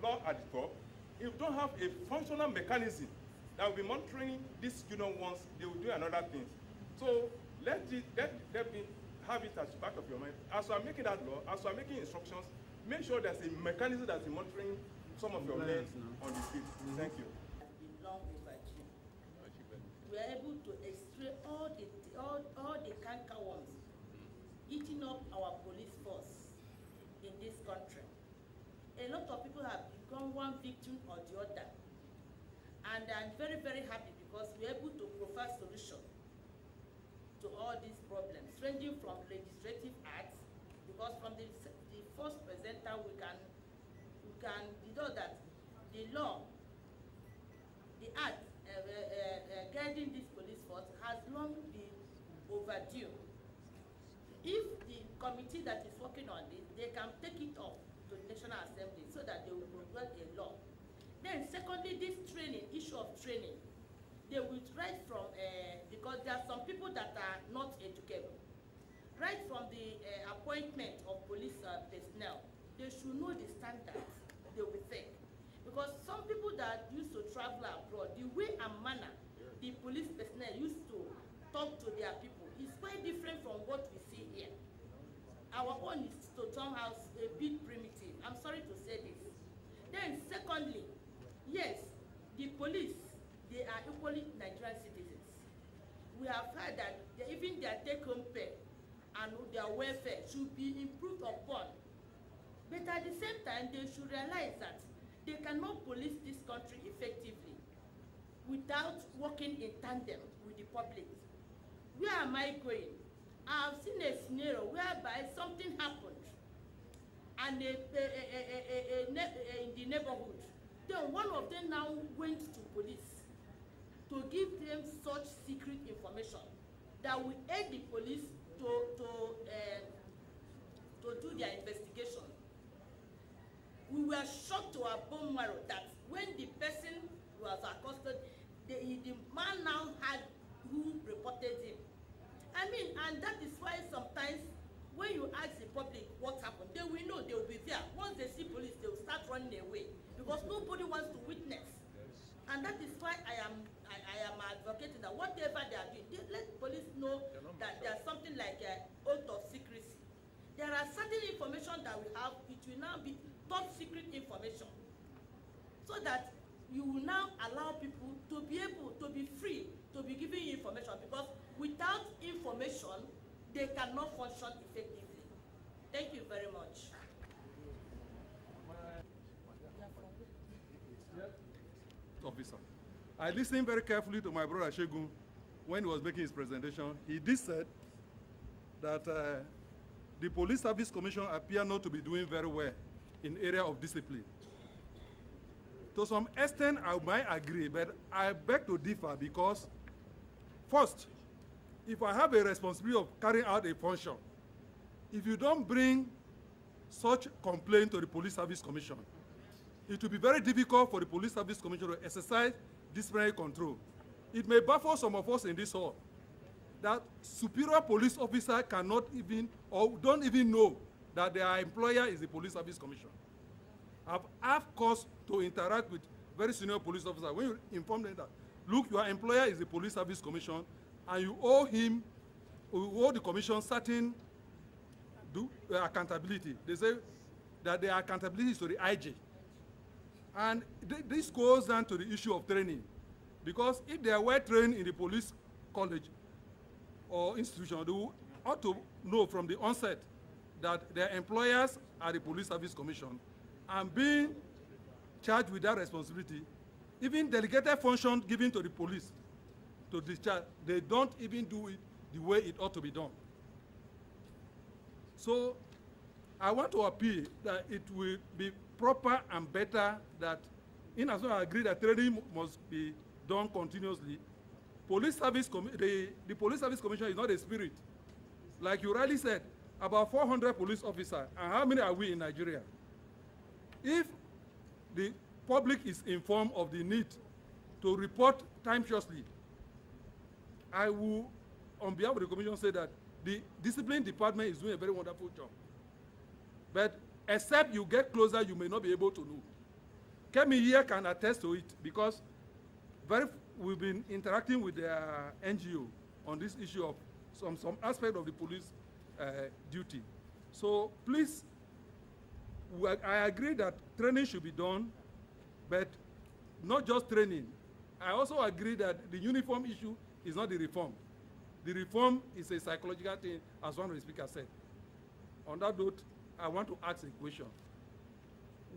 law at the top. If you don't have a functional mechanism that will be monitoring these once, they will do another thing. So let me have it at the back of your mind. As you are making that law, as you are making instructions, make sure there's a mechanism that's monitoring some of your men on the street. Thank you. Long overdue. We are able to extract all the canker worms eating up our police force in this country. A lot of people have become one victim or the other. And I'm very, very happy because we're able to provide solution to all these problems, ranging from legislative acts, because from the first presenter we can know that the law, the act guiding this police force has long been overdue. If the committee that is working on this, they can take it up to the National Assembly so that they will promulgate a law. Then secondly, this training, issue of training, they will right from, because there are some people that are not educable. Right from the appointment of police personnel, they should know the standards they will take. Because some people that used to travel abroad, the way and manner the police personnel used to talk to their people is quite different from what we see here. Our own is to somehow a bit primitive. I'm sorry to say this. Then secondly, yes, the police, they are equally Nigerian citizens. We have heard that even their take-home pay and their welfare should be improved upon. But at the same time, they should realize that they cannot police this country effectively without working in tandem with the public. Where am I going? I have seen a scenario whereby something happened and in the neighborhood. Then one of them now went to police to give them such secret information that will aid the police to do their investigation. We were shocked to our bone marrow that when the person was accosted, the man now had who reported him. I mean, and that is why sometimes when you ask the public what happened, they will know, they will be there. Once they see police, they will start running away because nobody wants to witness. And that is why I am advocating that whatever they are doing, let police know that there's something like an oath of secrecy. There are certain information that we have, it will now be top secret information, so that you will now allow people to be able to be free to be giving you information, because without information, they cannot function effectively. Thank you very much. Officer, I listened very carefully to my brother Shegun when he was making his presentation. He did said that the Police Service Commission appear not to be doing very well in area of discipline. To some extent, I might agree, but I beg to differ because, first, if I have a responsibility of carrying out a function, if you don't bring such complaint to the Police Service Commission, it will be very difficult for the Police Service Commission to exercise disciplinary control. It may baffle some of us in this hall, that superior police officer cannot even or don't even know that their employer is the Police Service Commission. I've had cause to interact with very senior police officers. When you inform them that, look, your employer is the Police Service Commission, and you owe him, you owe the commission certain accountability. They say that their accountability is to the IJ. And this goes down to the issue of training. Because if they are well trained in the police college or institution, they ought to know from the onset that their employers are the Police Service Commission, and being charged with that responsibility, even delegated function given to the police to discharge, they don't even do it the way it ought to be done. So I want to appeal that it will be proper and better that, in as well I agree that training must be done continuously. The Police Service Commission is not a spirit. Like you rightly said, about 400 police officers, and how many are we in Nigeria? If the public is informed of the need to report timeously, I will, on behalf of the commission, say that the discipline department is doing a very wonderful job. But except you get closer, you may not be able to know. Kemi here can attest to it, because we've been interacting with the NGO on this issue of some aspect of the police duty. So please, I agree that training should be done, but not just training. I also agree that the uniform issue is not the reform. The reform is a psychological thing, as one of the speakers said. On that note, I want to ask a question.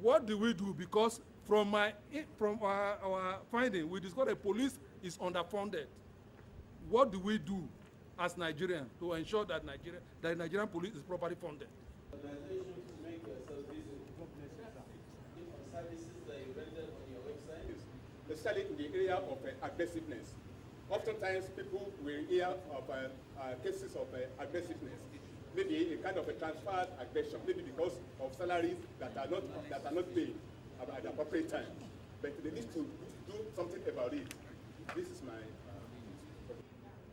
What do we do? Because from our finding, we discovered the police is underfunded. What do we do as Nigerians to ensure that the Nigerian police is properly funded? Organizations to make yourself visible. Different services that you render on your website. Especially in the area of aggressiveness. Oftentimes, people will hear of cases of aggressiveness. Maybe a kind of a transferred aggression, maybe because of salaries that are not paid at the appropriate time. But they need to do something about it. This is my.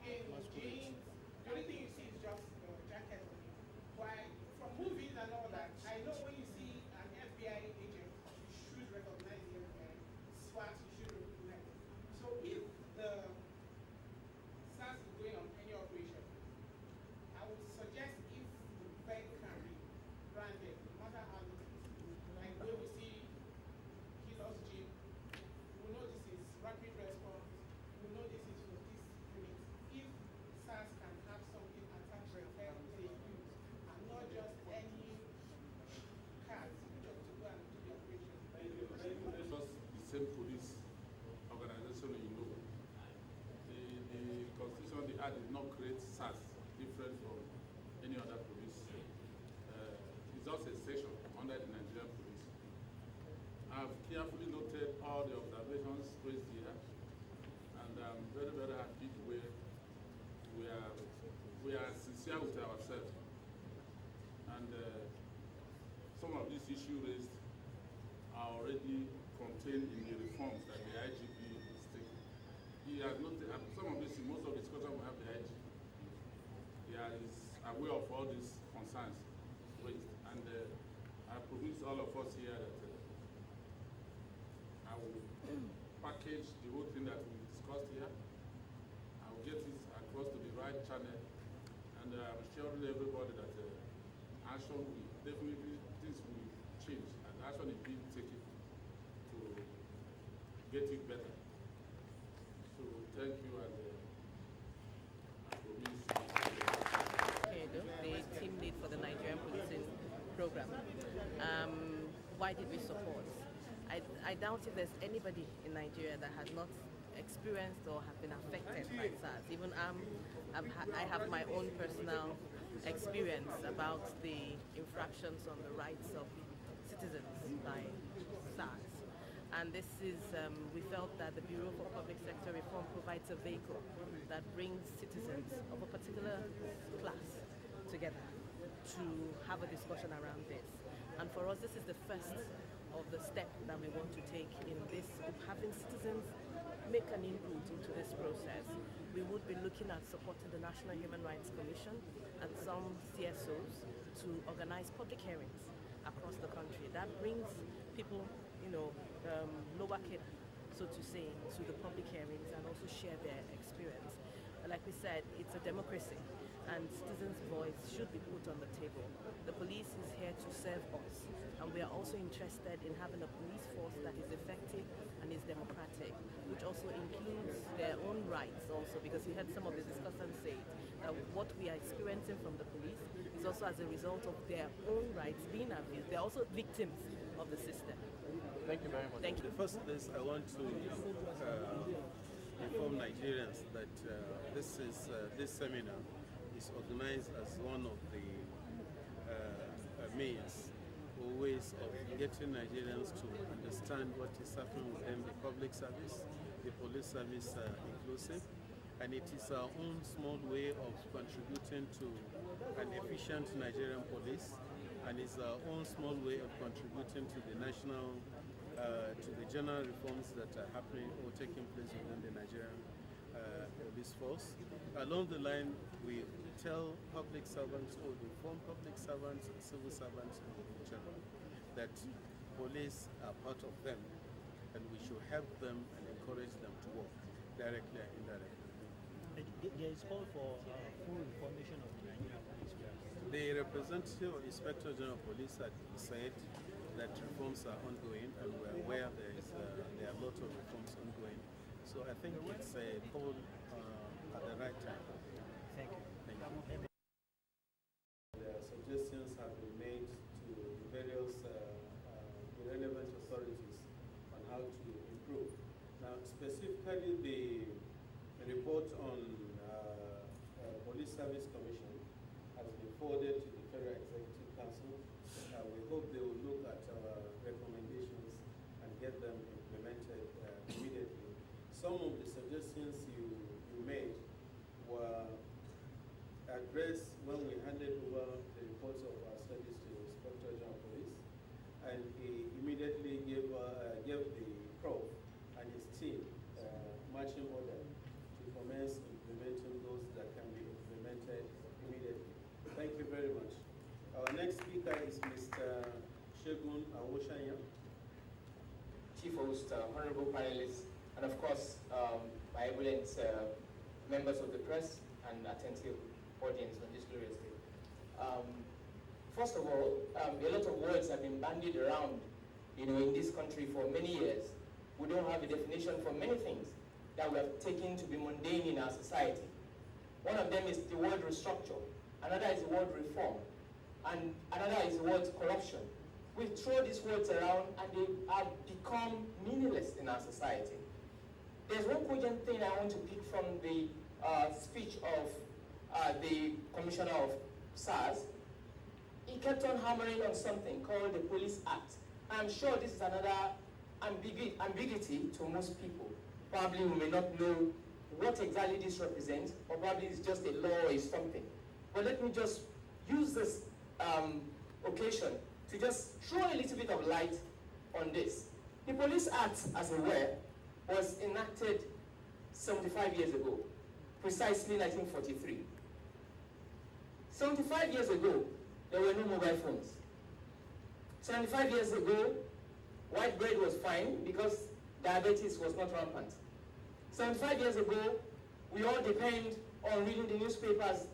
The only thing you see is just jacket. Why? From movies and all that, I know when you see an FBI agent, you should recognize the FBI. SWAT, you should recognize. So if the SARS is going on any operation, I would suggest if the bank can be branded, no matter how it is. Like when we see Killer's Jeep, we know this is rapid response, we know this is for this unit. If SARS can have something attached to them they use, and not just any card just to go and do the operation. Just the same police organization you know. The Constitution, the Act did not create SARS different from any other police. It's just a section under the Nigerian police. I've carefully noted all the observations raised here, and I'm very, very happy the way we are sincere with ourselves. And some of these issues raised are already contained in the reforms that the IGP is taking. He has not, some of this, most of the discussion we have the IGP. He is aware of all these concerns raised. And I promise all of us here that I will package the whole thing that we discussed here. I will get it across to the right channel. And I'm assuring everybody that action will definitely, things will change, and action is being taken to get it better. So thank you, and I promise. The team lead for the Nigerian policing program. Why did we support? I doubt if there's anybody in Nigeria that has not experienced or have been affected by SARS. Even I have my own personal experience about the infractions on the rights of citizens by SARS. And this is, we felt that the Bureau for Public Sector Reform provides a vehicle that brings citizens of a particular class together to have a discussion around this. And for us, this is the first of the step that we want to take in this, having citizens make an input into this process, we would be looking at supporting the National Human Rights Commission and some CSOs to organize public hearings across the country. That brings people, lower kid, so to say, to the public hearings and also share their experience. Like we said, it's a democracy, and citizens' voice should be put on the table. The police is here to serve us, and we are also interested in having a police force that is effective and is democratic, which also includes their own rights also, because you heard some of the discussants say that what we are experiencing from the police is also as a result of their own rights being abused. They're also victims of the system. Thank you very much. Thank you. The first place I want to inform Nigerians that this seminar is organized as one of the means or ways of getting Nigerians to understand what is happening within the public service, the police service inclusive, and it is our own small way of contributing to an efficient Nigerian police, and it's our own small way of contributing to the national, to the general reforms that are happening or taking place within the Nigerian police force. Along the line, we tell public servants or inform public servants and civil servants in general that police are part of them, and we should help them and encourage them to work directly and indirectly. There is call for full reformation of the Nigerian police force. The representative of Inspector General of Police had said that reforms are ongoing, and we're aware there are a lot of reforms ongoing. So I think it's a call at the right time. Thank you. Thank you. Suggestions have been made to the various relevant authorities on how to improve. Now, specifically the report on Police Service Commission has been forwarded to the Federal Executive Council. We hope they will look at our recommendations and get them implemented immediately. Some of the suggestions you made were addressed when we handed over the reports of our studies to the Inspector General of Police, and he immediately gave the probe and his team marching order to commence implementing those that can be implemented immediately. Thank you very much. Our next speaker is Mr. Shegun Awoshanya. Chief Host, honorable panelists, and of course, my eminent members of the press and attentive audience on this glorious day. First of all, a lot of words have been bandied around, in this country for many years. We don't have a definition for many things that we have taken to be mundane in our society. One of them is the word restructure, another is the word reform, and another is the word corruption. We throw these words around and they have become meaningless in our society. There's one cogent thing I want to pick from the speech of the Commissioner of SARS. He kept on hammering on something called the Police Act. I'm sure this is another ambiguity to most people. Probably we may not know what exactly this represents, or probably it's just a law or something. But let me just use this occasion to just throw a little bit of light on this. The Police Act, as it were, was enacted 75 years ago, precisely 1943. 75 years ago, there were no mobile phones. 75 years ago, white bread was fine because diabetes was not rampant. 75 years ago, we all depend on reading the newspapers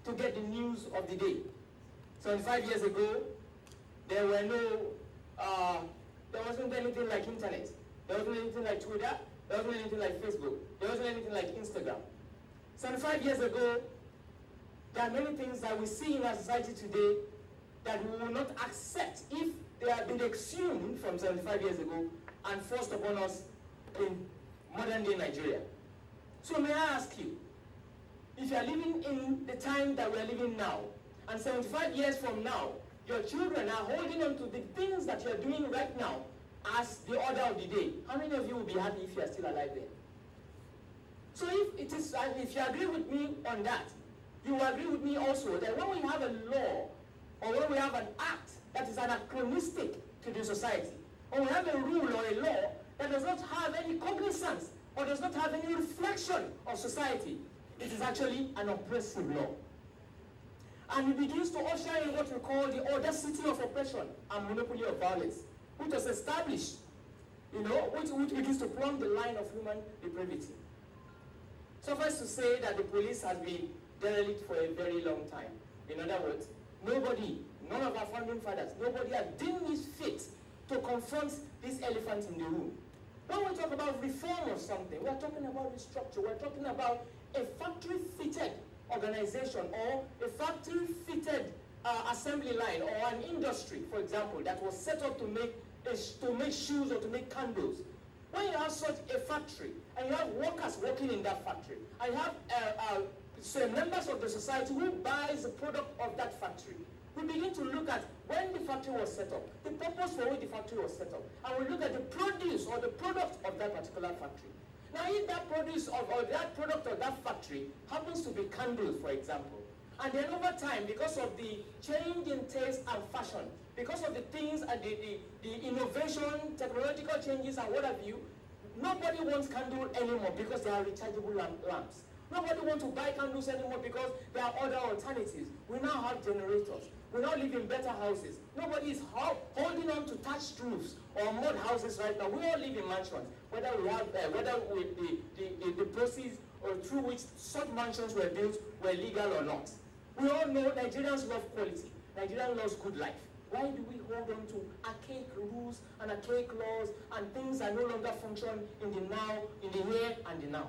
to get the news of the day. 75 years ago, there wasn't anything like internet. There wasn't anything like Twitter. There wasn't anything like Facebook. There wasn't anything like Instagram. 75 years ago, there are many things that we see in our society today that we will not accept if they have been exhumed from 75 years ago and forced upon us in modern-day Nigeria. So may I ask you, if you are living in the time that we are living now, and 75 years from now, your children are holding on to the things that you are doing right now as the order of the day, how many of you will be happy if you are still alive then? So if you agree with me on that, you will agree with me also that when we have a law or when we have an act that is anachronistic to the society, or we have a rule or a law that does not have any cognizance or does not have any reflection of society, it is actually an oppressive law. And it begins to usher in what we call the audacity of oppression and monopoly of violence, which was established, which begins to plumb the line of human depravity. Suffice to say that the police has been derelict for a very long time. In other words, none of our founding fathers, nobody has deemed it fit to confront this elephant in the room. When we talk about reform of something, we're talking about restructure, we're talking about a factory-fitted organization or a factory-fitted assembly line or an industry, for example, that was set up to make shoes or to make candles. When you have such a factory and you have workers working in that factory, and you have members of the society who buys the product of that factory, we begin to look at when the factory was set up, the purpose for which the factory was set up, and we look at the produce or the product of that particular factory. Now, if that produce or that product of that factory happens to be candles, for example, and then over time, because of the change in taste and fashion, because of the things and the innovation, technological changes and what have you, nobody wants candle anymore because they are rechargeable lamps. Nobody wants to buy candles anymore because there are other alternatives. We now have generators. We now live in better houses. Nobody is holding on to thatched roofs or mud houses right now. We all live in mansions, whether with the proceeds or through which such mansions were built were legal or not. We all know Nigerians love quality. Nigerians love good life. Why do we hold on to archaic rules and archaic laws and things that no longer function in the now, in the here and the now?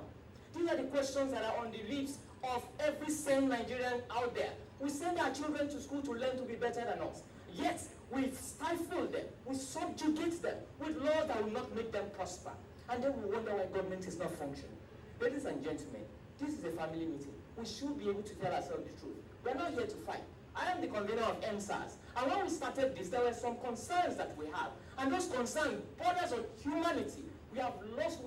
These are the questions that are on the lips of every sane Nigerian out there. We send our children to school to learn to be better than us. Yet, we stifle them, we subjugate them with laws that will not make them prosper. And then we wonder why government is not functioning. Ladies and gentlemen, this is a family meeting. We should be able to tell ourselves the truth. We're not here to fight. I am the convener of F-SARS. And when we started this, there were some concerns that we have. And those concerns, borders on humanity. We have lost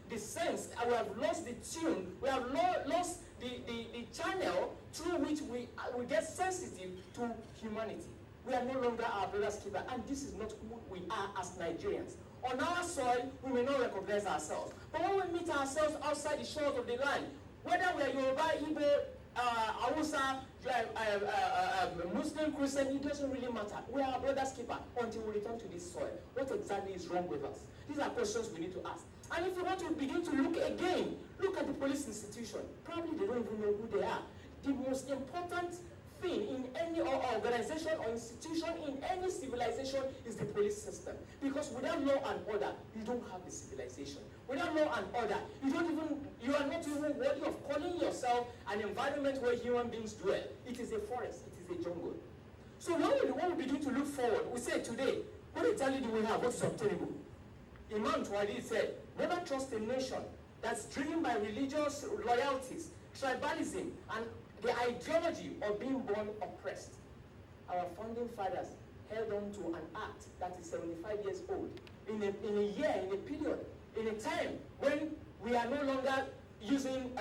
the sense, we have lost the tune, we have lost the channel through which we get sensitive to humanity. We are no longer our brother's keeper, and this is not who we are as Nigerians. On our soil, we may not recognize ourselves. But when we meet ourselves outside the shores of the land, whether we are Yoruba, Igbo, Hausa, Muslim, Christian, it doesn't really matter. We are our brother's keeper until we return to this soil. What exactly is wrong with us? These are questions we need to ask. And if you want to begin to look again, look at the police institution. Probably they don't even know who they are. The most important thing in any organization or institution in any civilization is the police system. Because without law and order, you don't have the civilization. Without law and order, you are not even worthy of calling yourself an environment where human beings dwell. It is a forest, it is a jungle. So when we begin to look forward, we say today, what exactly do we have? What is obtainable? Imam Tuwadi said, never trust a nation that's driven by religious loyalties, tribalism, and the ideology of being born oppressed. Our founding fathers held on to an act that is 75 years old, in a year, in a period, in a time when we are no longer using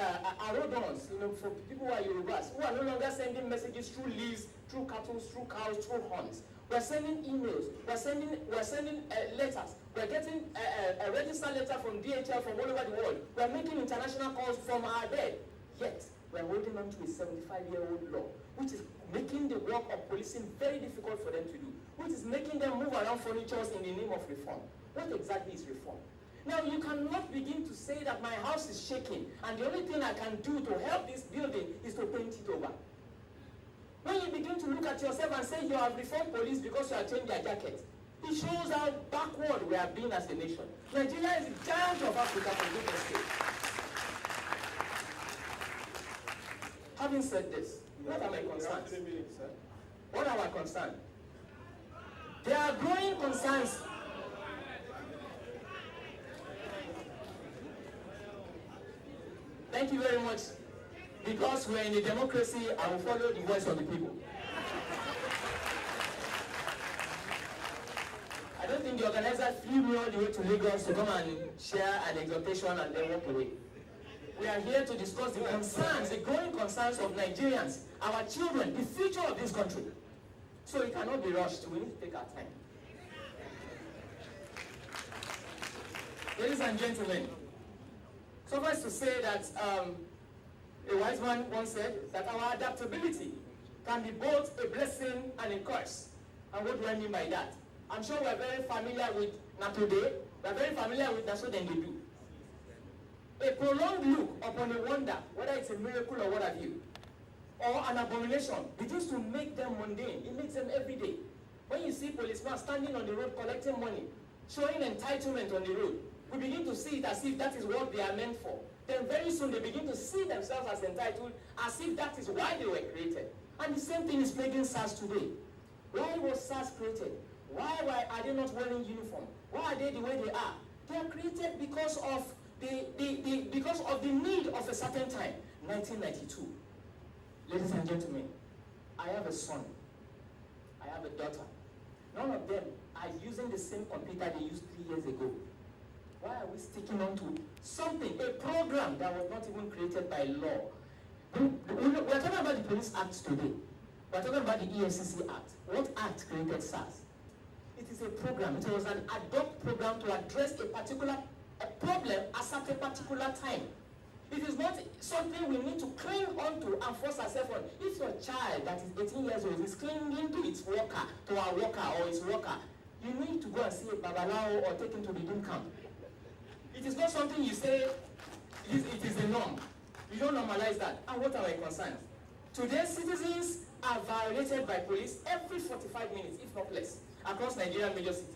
arrogance, for people who are Yorubas, who are no longer sending messages through leaves, through cattle, through cows, through horns. We're sending emails, we're sending letters, we're getting a registered letter from DHL from all over the world. We're making international calls from our bed. Yet, we're holding on to a 75-year-old law, which is making the work of policing very difficult for them to do, which is making them move around furnitures in the name of reform. What exactly is reform? Now, you cannot begin to say that my house is shaking, and the only thing I can do to help this building is to paint it over. When you begin to look at yourself and say you have reformed police because you have changed their jacket, it shows how backward we have been as a nation. Nigeria is the giant of Africa, for goodness sake. Having said this, what are my concerns? What are our concerns? There are growing concerns. Thank you very much. Because we are in a democracy, I will follow the voice of the people. I don't think the organizers flew me all the way to Lagos to come and share an exhortation and then walk away. We are here to discuss the concerns, the growing concerns of Nigerians, our children, the future of this country. So it cannot be rushed. We need to take our time. Ladies and gentlemen, Suffice to say that a wise man once said that our adaptability can be both a blessing and a curse. And what do I mean by that? I'm sure we're very familiar with NATO Day. We're very familiar with that's what they do. A prolonged look upon a wonder, whether it's a miracle or what have you, or an abomination, begins to make them mundane. It makes them everyday. When you see policemen standing on the road collecting money, showing entitlement on the road, we begin to see it as if that is what they are meant for. Then very soon they begin to see themselves as entitled, as if that is why they were created. And the same thing is plaguing SARS today. Why was SARS created? Why are they not wearing uniform? Why are they the way they are? They are created because of the need of a certain time, 1992. Ladies and gentlemen, I have a son. I have a daughter. None of them are using the same computer they used 3 years ago. Why are we sticking on to something, a program that was not even created by law? We're talking about the Police Act today. We're talking about the EFCC Act. What act created SARS? It is a program. It was an ad hoc program to address a particular problem at a particular time. It is not something we need to cling on to and force ourselves on. If your child that is 18 years old is clinging to its worker, to our worker or its worker, you need to go and see a babalao or take him to the doom camp. It is not something you say, it is the norm. You don't normalize that. And what are my concerns? Today, citizens are violated by police every 45 minutes, if not less, across Nigerian major cities.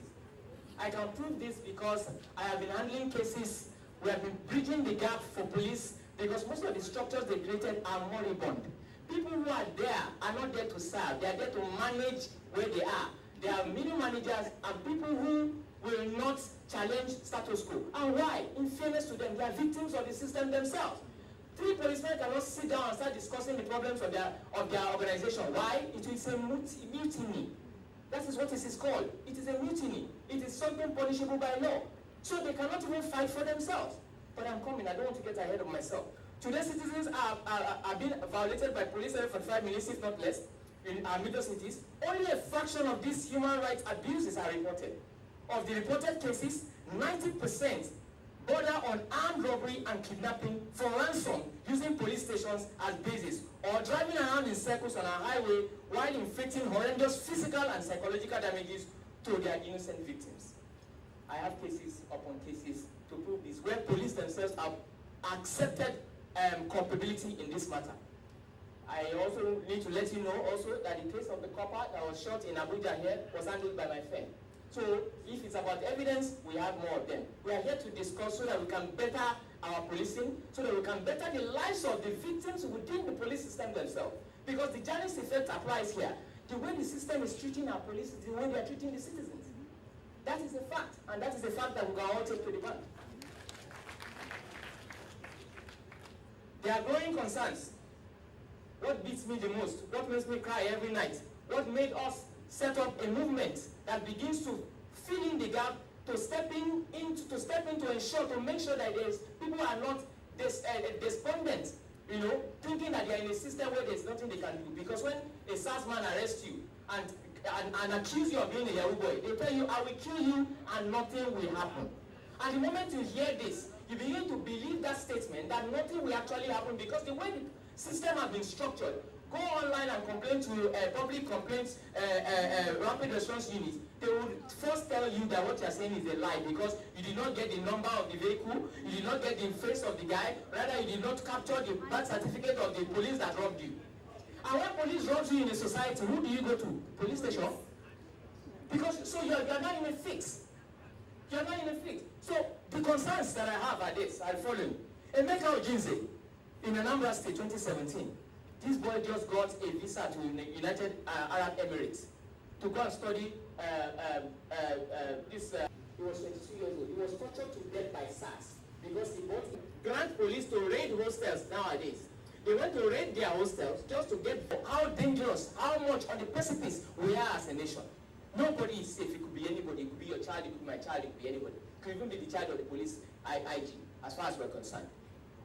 I can prove this because I have been handling cases. We have been bridging the gap for police because most of the structures they created are moribund. People who are there are not there to serve. They are there to manage where they are. They are mini managers and people who will not challenge status quo. And why? In fairness to them, they are victims of the system themselves. 3 policemen cannot sit down and start discussing the problems of their organization. Why? It is a mutiny. That is what it is called. It is a mutiny. It is something punishable by law. So they cannot even fight for themselves. But I'm coming. I don't want to get ahead of myself. Today, citizens are being violated by police every 45 minutes, if not less, in our major cities. Only a fraction of these human rights abuses are reported. Of the reported cases, 90% border on armed robbery and kidnapping for ransom using police stations as bases or driving around in circles on our highway while inflicting horrendous physical and psychological damages to their innocent victims. I have cases upon cases to prove this, where police themselves have accepted culpability in this matter. I also need to let you know also that the case of the copper that was shot in Abuja here was handled by my friend. So if it's about evidence, we have more of them. We are here to discuss so that we can better our policing, so that we can better the lives of the victims within the police system themselves. Because the Janus effect applies here. The way the system is treating our police is the way they are treating the citizens. That is a fact, and that is a fact that we can all take to the bank. There are growing concerns. What beats me the most? What makes me cry every night? What made us set up a movement that begins to fill in the gap, to step in to ensure, to make sure that people are not despondent, thinking that they are in a system where there's nothing they can do. Because when a SARS man arrests you and accuse you of being a Yahoo boy, they tell you, I will kill you and nothing will happen. And the moment you hear this, you begin to believe that statement that nothing will actually happen because the way the system has been structured. Go online and complain to public complaints rapid response unit. They will first tell you that what you are saying is a lie because you did not get the number of the vehicle, you did not get the face of the guy, rather you did not capture the birth certificate of the police that robbed you. And when police robs you in a society, who do you go to? Police station? Because so you are not in a fix. You are not in a fix. So the concerns that I have are this, are following. Emeka Ojinze in Anambra State 2017. This boy just got a visa to United Arab Emirates to go and study he was 22 years old. He was tortured to death by SARS because he bought grant police to raid hostels nowadays. They went to raid their hostels just to get how dangerous, how much on the precipice we are as a nation. Nobody is safe. It could be anybody. It could be your child. It could be my child. It could be anybody. It could even be the child of the police IG, as far as we're concerned.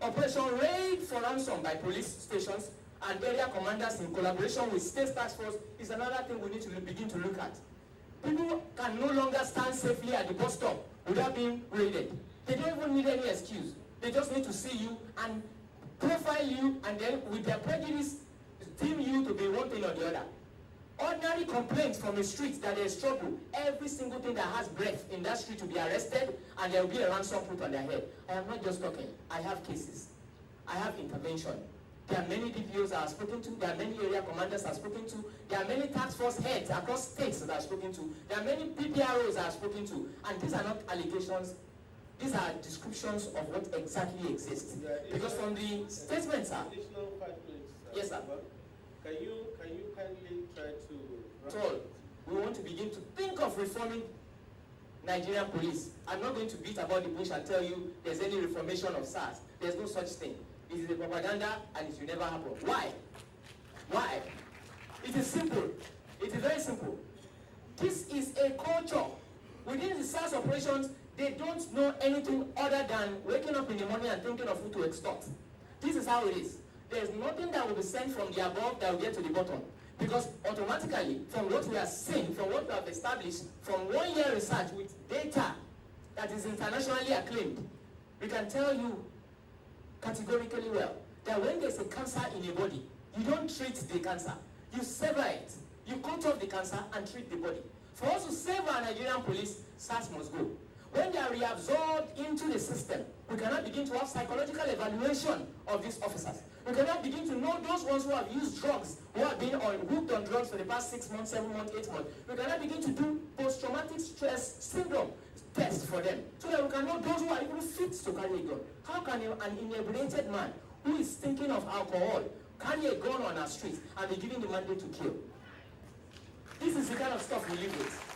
Operation Raid for Ransom by police stations and area commanders in collaboration with state task force is another thing we need to begin to look at. People can no longer stand safely at the bus stop without being raided. They don't even need any excuse. They just need to see you and profile you, and then with their prejudice, deem you to be one thing or the other. Ordinary complaints from a street that there is trouble, every single thing that has breath in that street will be arrested, and there will be a ransom put on their head. I am not just talking. I have cases. I have intervention. There are many DPOs I have spoken to. There are many area commanders I have spoken to. There are many task force heads across states that I have spoken to. There are many PPROs I have spoken to. And these are not allegations. These are descriptions of what exactly exists. Yeah, because from the statements, sir. Additional 5 minutes. Yes, sir. Can you kindly try to... So, we want to begin to think of reforming Nigerian police. I'm not going to beat about the bush and tell you there's any reformation of SARS. There's no such thing. It is a propaganda and it will never happen. Why? Why? It is simple. It is very simple. This is a culture. Within the SARS operations, they don't know anything other than waking up in the morning and thinking of who to extort. This is how it is. There's nothing that will be sent from the above that will get to the bottom. Because automatically, from what we are seeing, from what we have established, from 1 year research with data that is internationally acclaimed, we can tell you categorically well that when there's a cancer in a body, you don't treat the cancer. You sever it. You cut off the cancer and treat the body. For us to save our Nigerian police, SARS must go. When they are reabsorbed into the system, we cannot begin to have psychological evaluation of these officers. We cannot begin to know those ones who have used drugs, who have been hooked on drugs for the past 6 months, 7 months, 8 months. We cannot begin to do post-traumatic stress syndrome tests for them, so that we can know those who are even fit to carry a gun. How can an inebriated man who is thinking of alcohol carry a gun on our streets and be given the mandate to kill? This is the kind of stuff we live with.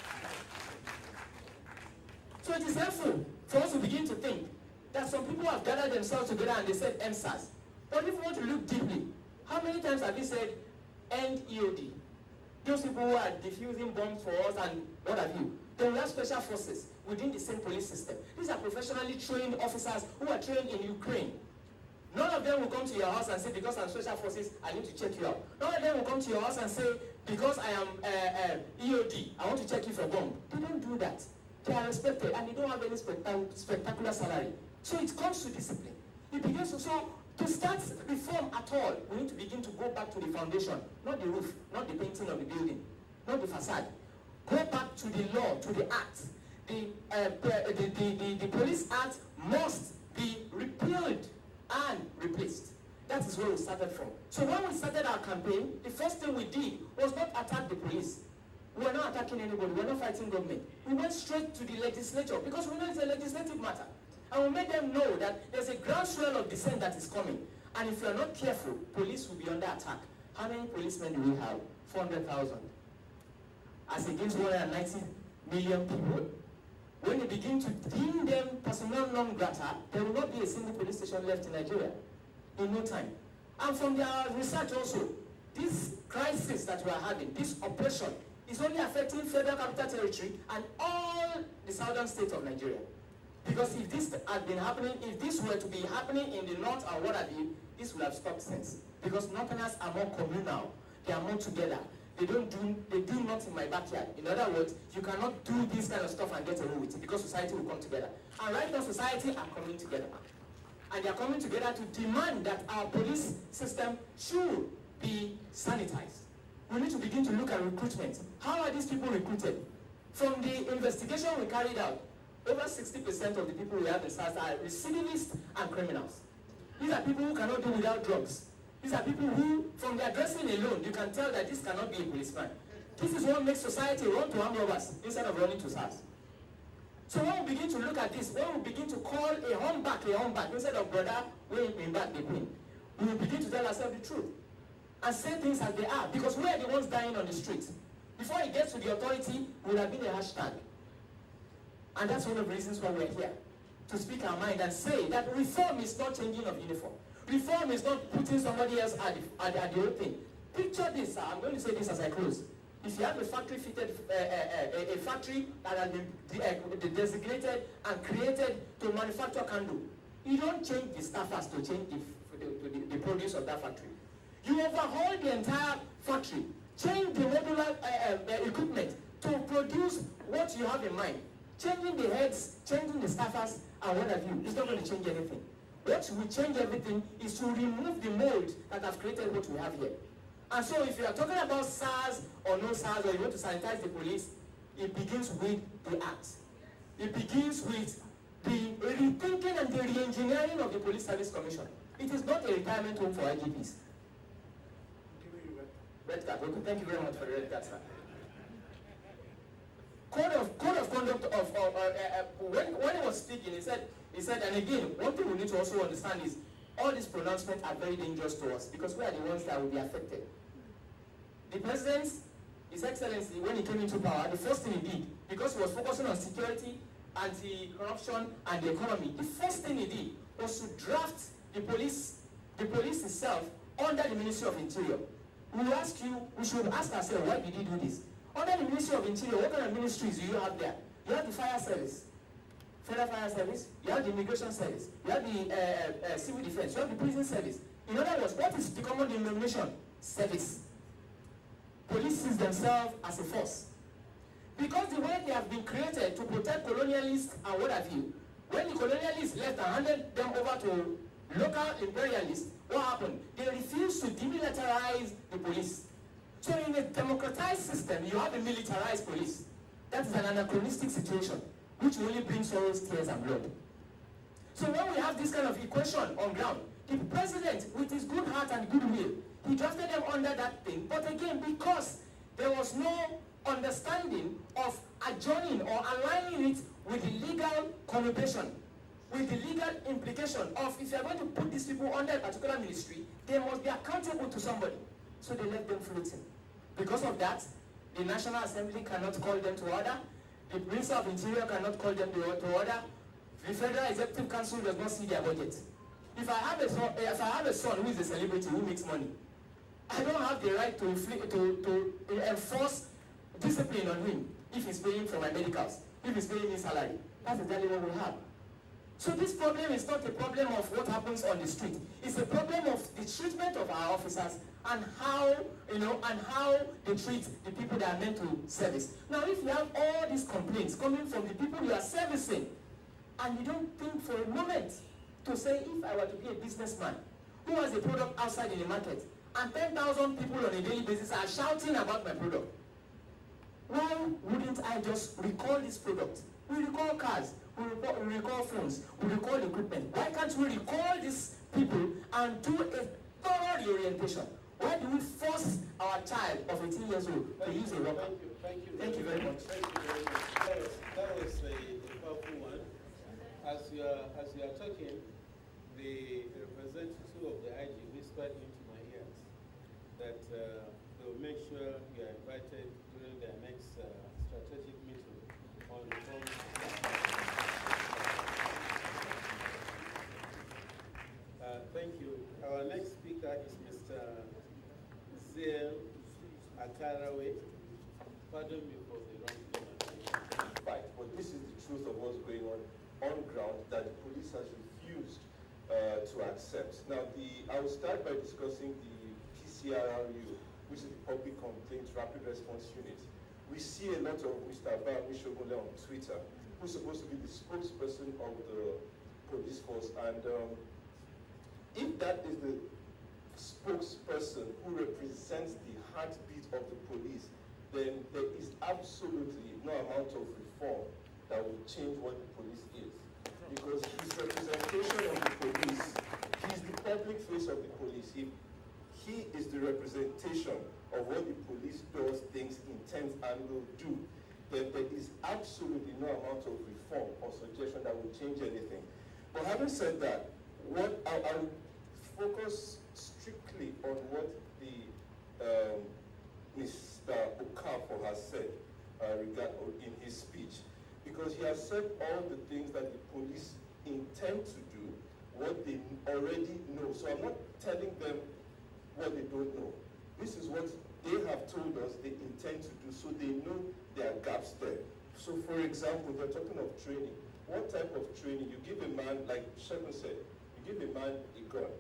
So it is helpful for us to begin to think that some people have gathered themselves together and they said F-SARS. But if we want to look deeply, how many times have we said end EOD? Those people who are diffusing bombs for us and what have you. Then we have special forces within the same police system. These are professionally trained officers who are trained in Ukraine. None of them will come to your house and say, because I'm special forces, I need to check you out. None of them will come to your house and say, because I am EOD, I want to check you for bomb. They don't do that. They are respected and they don't have any spectacular salary. So it comes to discipline. It begins to start reform at all, we need to begin to go back to the foundation, not the roof, not the painting of the building, not the facade. Go back to the law, to the act. The police act must be repealed and replaced. That is where we started from. So when we started our campaign, the first thing we did was not attack the police. We were not attacking anybody. We were not fighting government. We went straight to the legislature because we know it's a legislative matter. And we made them know that there's a groundswell of dissent that is coming. And if we are not careful, police will be under attack. How many policemen do we have? 400,000. As against 190 million people. When they begin to deem them personnel non grata, there will not be a single police station left in Nigeria in no time. And from their research also, this crisis that we are having, this oppression, is only affecting Federal Capital Territory and all the southern states of Nigeria. Because if this had been happening, if this were to be happening in the north or what have you, this would have stopped since. Because northerners are more communal, they are more together. They do not in my backyard. In other words, you cannot do this kind of stuff and get away with it because society will come together. And right now, society are coming together. And they are coming together to demand that our police system should be sanitized. We need to begin to look at recruitment. How are these people recruited? From the investigation we carried out, over 60% of the people we have in SARS are recidivists and criminals. These are people who cannot do without drugs. These are people who, from their dressing alone, you can tell that this cannot be a policeman. This is what makes society run to armed robbers instead of running to SARS. So when we begin to look at this, when we begin to call a humpback, instead of brother, we back the queen, we will begin to tell ourselves the truth and say things as they are, because we are the ones dying on the street. Before it gets to the authority, it would have been a hashtag. And that's one of the reasons why we're here, to speak our mind and say that reform is not changing of uniform. Reform is not putting somebody else at the whole thing. Picture this, I'm going to say this as I close. If you have a factory fitted, a factory that has been designated and created to manufacture candle, you don't change the staffers to change the produce of that factory. You overhaul the entire factory, change the modular equipment to produce what you have in mind. Changing the heads, changing the staffers, and what have you, it's not going to change anything. What will change everything is to remove the mold that has created what we have here. And so if you are talking about SARS or no SARS, or you want to sanitize the police, it begins with the act. It begins with the rethinking and the re-engineering of the Police Service Commission. It is not a retirement home for IGPs. Red card. Okay, thank you very much for the red card, sir. Code of conduct of when he was speaking, he said, and again, one thing we need to also understand is all these pronouncements are very dangerous to us because we are the ones that will be affected. The President, His Excellency, when he came into power, the first thing he did, because he was focusing on security, anti-corruption, and the economy, the first thing he did was to draft the police itself under the Ministry of Interior. We should ask ourselves, why did he do this? Under the Ministry of Interior, what kind of ministries do you have there? You have the Fire Service, Federal Fire Service, you have the Immigration Service, you have the Civil Defense, you have the Prison Service. In other words, what is the common denomination? Service. Police sees themselves as a force. Because the way they have been created to protect colonialists and what have you, when the colonialists left and handed them over to local imperialists, what happened? They refused to demilitarize the police. So in a democratized system, you have a militarized police. That is an anachronistic situation, which only brings sorrows, tears, and blood. So when we have this kind of equation on ground, the president, with his good heart and goodwill, he drafted them under that thing. But again, because there was no understanding of adjoining or aligning it with the legal connotation, with the legal implication of if you are going to put these people under a particular ministry, they must be accountable to somebody. So they left them floating. Because of that, the National Assembly cannot call them to order. The Minister of Interior cannot call them to order. The Federal Executive Council does not see their budget. If I have a son who is a celebrity who makes money, I don't have the right to enforce discipline on him if he's paying for my medicals, if he's paying his salary. That's exactly what we have. So this problem is not a problem of what happens on the street. It's a problem of the treatment of our officers and how, they treat the people that are meant to service. Now, if you have all these complaints coming from the people you are servicing, and you don't think for a moment to say, if I were to be a businessman who has a product outside in the market, and 10,000 people on a daily basis are shouting about my product, why wouldn't I just recall this product? We recall cars, we recall phones, we recall equipment. Why can't we recall these people and do a thorough reorientation? Why do we force our child of 18 years old to use a rocker? Thank you very much. Thank you very much. That was a powerful one. As you are talking, the representative of the IG whispered into my ears that they will make sure you are invited during their next strategic meeting on reform. Thank you. Our next speaker is Mr. Zale Akarawe. Pardon me for the wrong pronunciation. Right, but this is the truth of what's going on ground that the police has refused to accept. Now, I will start by discussing the PCRRU, which is the Public Complaint Rapid Response Unit. We see a lot of Mr. Abba Mishogole on Twitter, who's supposed to be the spokesperson of the police force, and if that is the spokesperson who represents the heartbeat of the police, then there is absolutely no amount of reform that will change what the police is. Because his representation of the police, he's the public face of the police. If he is the representation of what the police does, thinks, intends, and will do, then there is absolutely no amount of reform or suggestion that will change anything. But having said that, what I will focus strictly on what the Mr. Okafor has said in his speech, because he has said all the things that the police intend to do, what they already know. So I'm not telling them what they don't know. This is what they have told us they intend to do, so they know there are gaps there. So for example, they're talking of training. What type of training? You give a man, like Shegun said, you give a man a gun.